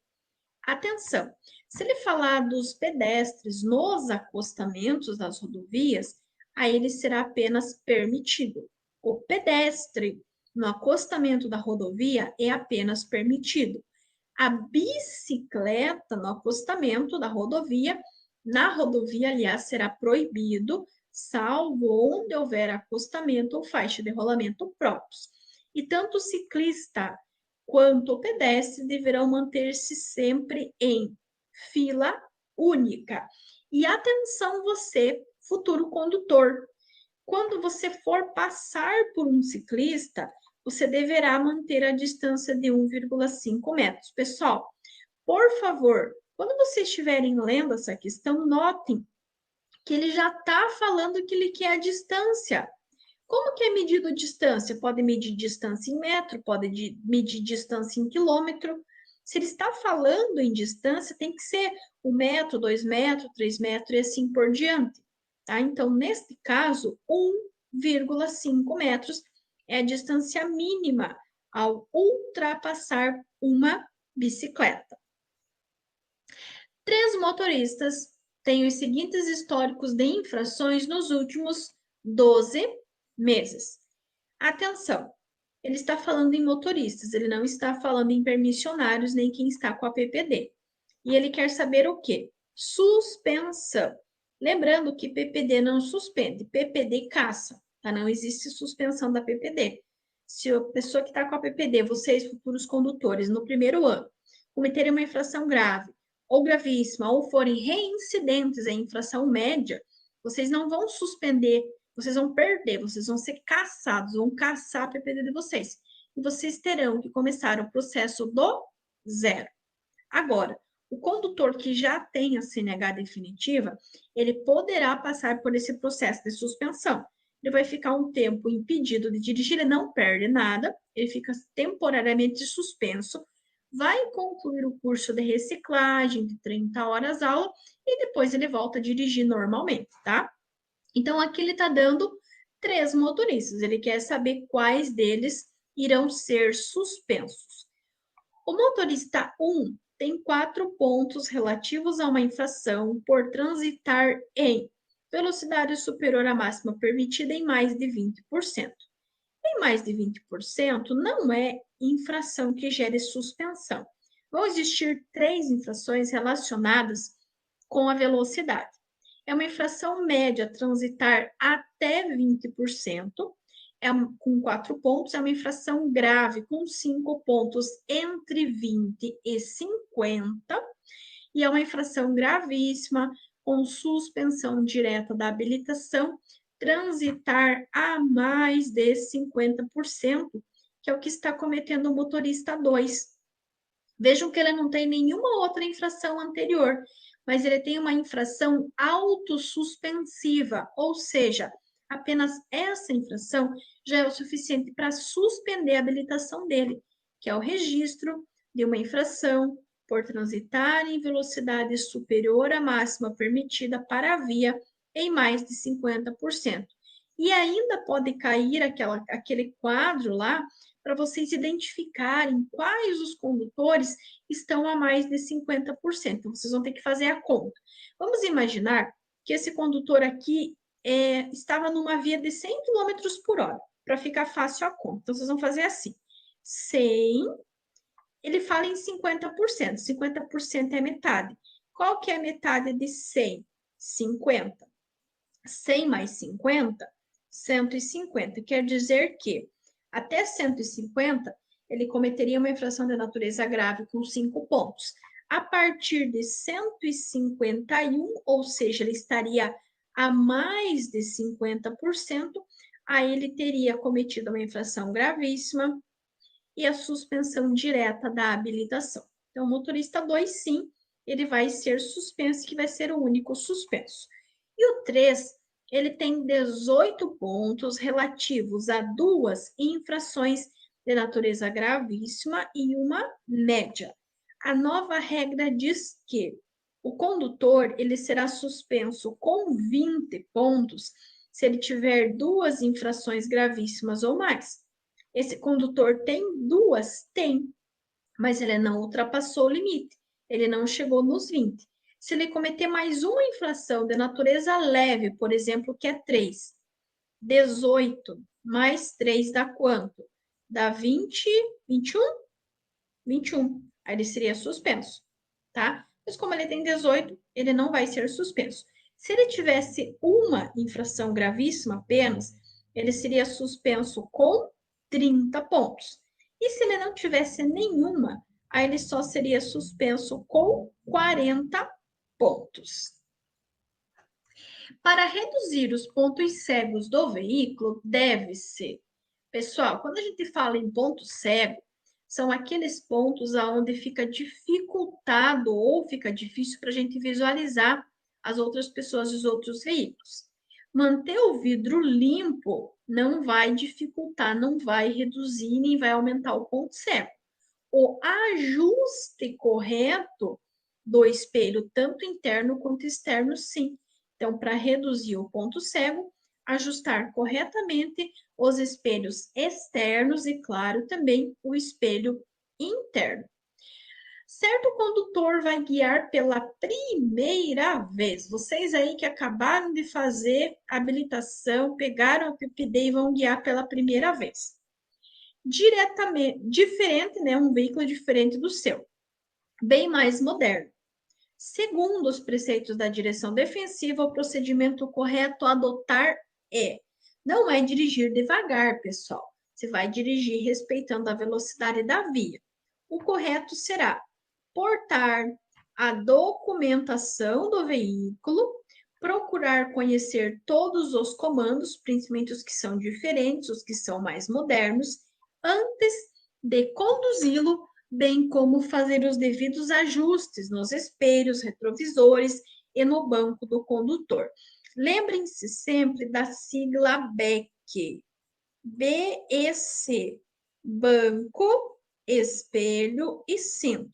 Atenção, se ele falar dos pedestres nos acostamentos das rodovias, aí ele será apenas permitido. O pedestre no acostamento da rodovia é apenas permitido. A bicicleta no acostamento da rodovia, na rodovia, aliás, será proibido, salvo onde houver acostamento ou faixa de rolamento próprios. E tanto o ciclista quanto o pedestre deverão manter-se sempre em fila única. E atenção você, futuro condutor, quando você for passar por um ciclista, você deverá manter a distância de 1,5 metros. Pessoal, por favor, quando vocês estiverem lendo essa questão, notem que ele já está falando que ele quer a distância. Como que é medido a distância? Pode medir distância em metro, pode medir distância em quilômetro. Se ele está falando em distância, tem que ser 1 metro, 2 metros, 3 metros e assim por diante. Tá? Então, neste caso, 1,5 metros é a distância mínima ao ultrapassar uma bicicleta. 3 motoristas têm os seguintes históricos de infrações nos últimos 12 meses. Atenção, ele está falando em motoristas, ele não está falando em permissionários nem quem está com a PPD. E ele quer saber o quê? Suspensão. Lembrando que PPD não suspende, PPD caça, tá? Não existe suspensão da PPD. Se a pessoa que está com a PPD, vocês, futuros condutores, no primeiro ano, cometerem uma infração grave ou gravíssima, ou forem reincidentes em infração média, vocês não vão suspender, vocês vão perder, vocês vão ser caçados, vão caçar a PPD de vocês. E vocês terão que começar o processo do zero. Agora, o condutor que já tem a CNH definitiva, ele poderá passar por esse processo de suspensão. Ele vai ficar um tempo impedido de dirigir, ele não perde nada, ele fica temporariamente suspenso, vai concluir o curso de reciclagem de 30 horas aula e depois ele volta a dirigir normalmente, tá? Então, aqui ele está dando 3 motoristas, ele quer saber quais deles irão ser suspensos. O motorista 1 tem 4 pontos relativos a uma infração por transitar em velocidade superior à máxima permitida em mais de 20%. Em mais de 20% não é infração que gere suspensão. Vão existir 3 infrações relacionadas com a velocidade. É uma infração média transitar até 20%, com 4 pontos, é uma infração grave com 5 pontos entre 20 e 50, e é uma infração gravíssima com suspensão direta da habilitação, transitar a mais de 50%, que é o que está cometendo o motorista 2. Vejam que ele não tem nenhuma outra infração anterior, mas ele tem uma infração autossuspensiva, ou seja, apenas essa infração já é o suficiente para suspender a habilitação dele, que é o registro de uma infração por transitar em velocidade superior à máxima permitida para a via em mais de 50%. E ainda pode cair aquele quadro lá para vocês identificarem quais os condutores estão a mais de 50%. Então, vocês vão ter que fazer a conta. Vamos imaginar que esse condutor aqui estava numa via de 100 km por hora, para ficar fácil a conta. Então, vocês vão fazer assim: 100 ele fala em 50%. 50% é metade. Qual que é a metade de 100? 50. 100 mais 50, 150. Quer dizer que até 150, ele cometeria uma infração de natureza grave com 5 pontos. A partir de 151, ou seja, ele estaria a mais de 50%, aí ele teria cometido uma infração gravíssima e a suspensão direta da habilitação. Então, o motorista 2, sim, ele vai ser suspenso, que vai ser o único suspenso. E o 3, ele tem 18 pontos relativos a 2 infrações de natureza gravíssima e uma média. A nova regra diz que o condutor, ele será suspenso com 20 pontos se ele tiver 2 infrações gravíssimas ou mais. Esse condutor tem 2? Tem, mas ele não ultrapassou o limite, ele não chegou nos 20. Se ele cometer mais uma infração de natureza leve, por exemplo, que é 3, 18 mais 3 dá quanto? Dá 20, 21? 21. Aí ele seria suspenso, tá? Mas como ele tem 18, ele não vai ser suspenso. Se ele tivesse uma infração gravíssima apenas, ele seria suspenso com 30 pontos. E se ele não tivesse nenhuma, aí ele só seria suspenso com 40 pontos. Para reduzir os pontos cegos do veículo, deve-se. Pessoal, quando a gente fala em ponto cego, são aqueles pontos onde fica dificultado ou fica difícil para a gente visualizar as outras pessoas e os outros veículos. Manter o vidro limpo não vai dificultar, não vai reduzir, nem vai aumentar o ponto cego. O ajuste correto do espelho, tanto interno quanto externo, sim. Então, para reduzir o ponto cego, ajustar corretamente os espelhos externos e, claro, também o espelho interno. Certo condutor vai guiar pela primeira vez. Vocês aí que acabaram de fazer habilitação, pegaram a PPD e vão guiar pela primeira vez. Diretamente, diferente, né? Um veículo diferente do seu, bem mais moderno. Segundo os preceitos da direção defensiva, o procedimento correto a adotar não é dirigir devagar, pessoal. Você vai dirigir respeitando a velocidade da via. O correto será portar a documentação do veículo, procurar conhecer todos os comandos, principalmente os que são diferentes, os que são mais modernos, antes de conduzi-lo, bem como fazer os devidos ajustes nos espelhos, retrovisores e no banco do condutor. Lembrem-se sempre da sigla BEC. BEC, banco, espelho e cinto.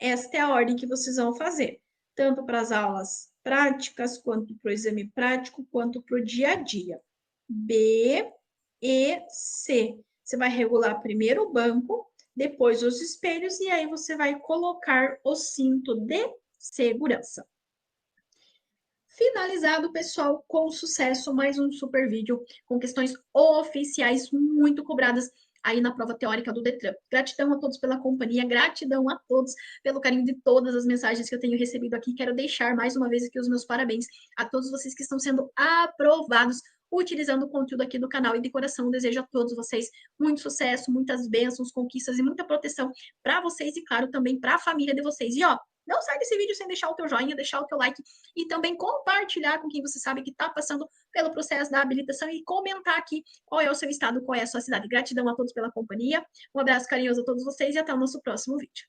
Esta é a ordem que vocês vão fazer, tanto para as aulas práticas, quanto para o exame prático, quanto para o dia a dia. B, E, C. Você vai regular primeiro o banco, depois os espelhos, e aí você vai colocar o cinto de segurança. Finalizado, pessoal, com sucesso, mais um super vídeo com questões oficiais muito cobradas aí na prova teórica do Detran. Gratidão a todos pela companhia, gratidão a todos pelo carinho de todas as mensagens que eu tenho recebido aqui. Quero deixar mais uma vez aqui os meus parabéns a todos vocês que estão sendo aprovados utilizando o conteúdo aqui do canal, e de coração desejo a todos vocês muito sucesso, muitas bênçãos, conquistas e muita proteção para vocês e, claro, também para a família de vocês. E, ó, não sai desse vídeo sem deixar o teu joinha, deixar o teu like e também compartilhar com quem você sabe que está passando pelo processo da habilitação e comentar aqui qual é o seu estado, qual é a sua cidade. Gratidão a todos pela companhia, um abraço carinhoso a todos vocês e até o nosso próximo vídeo.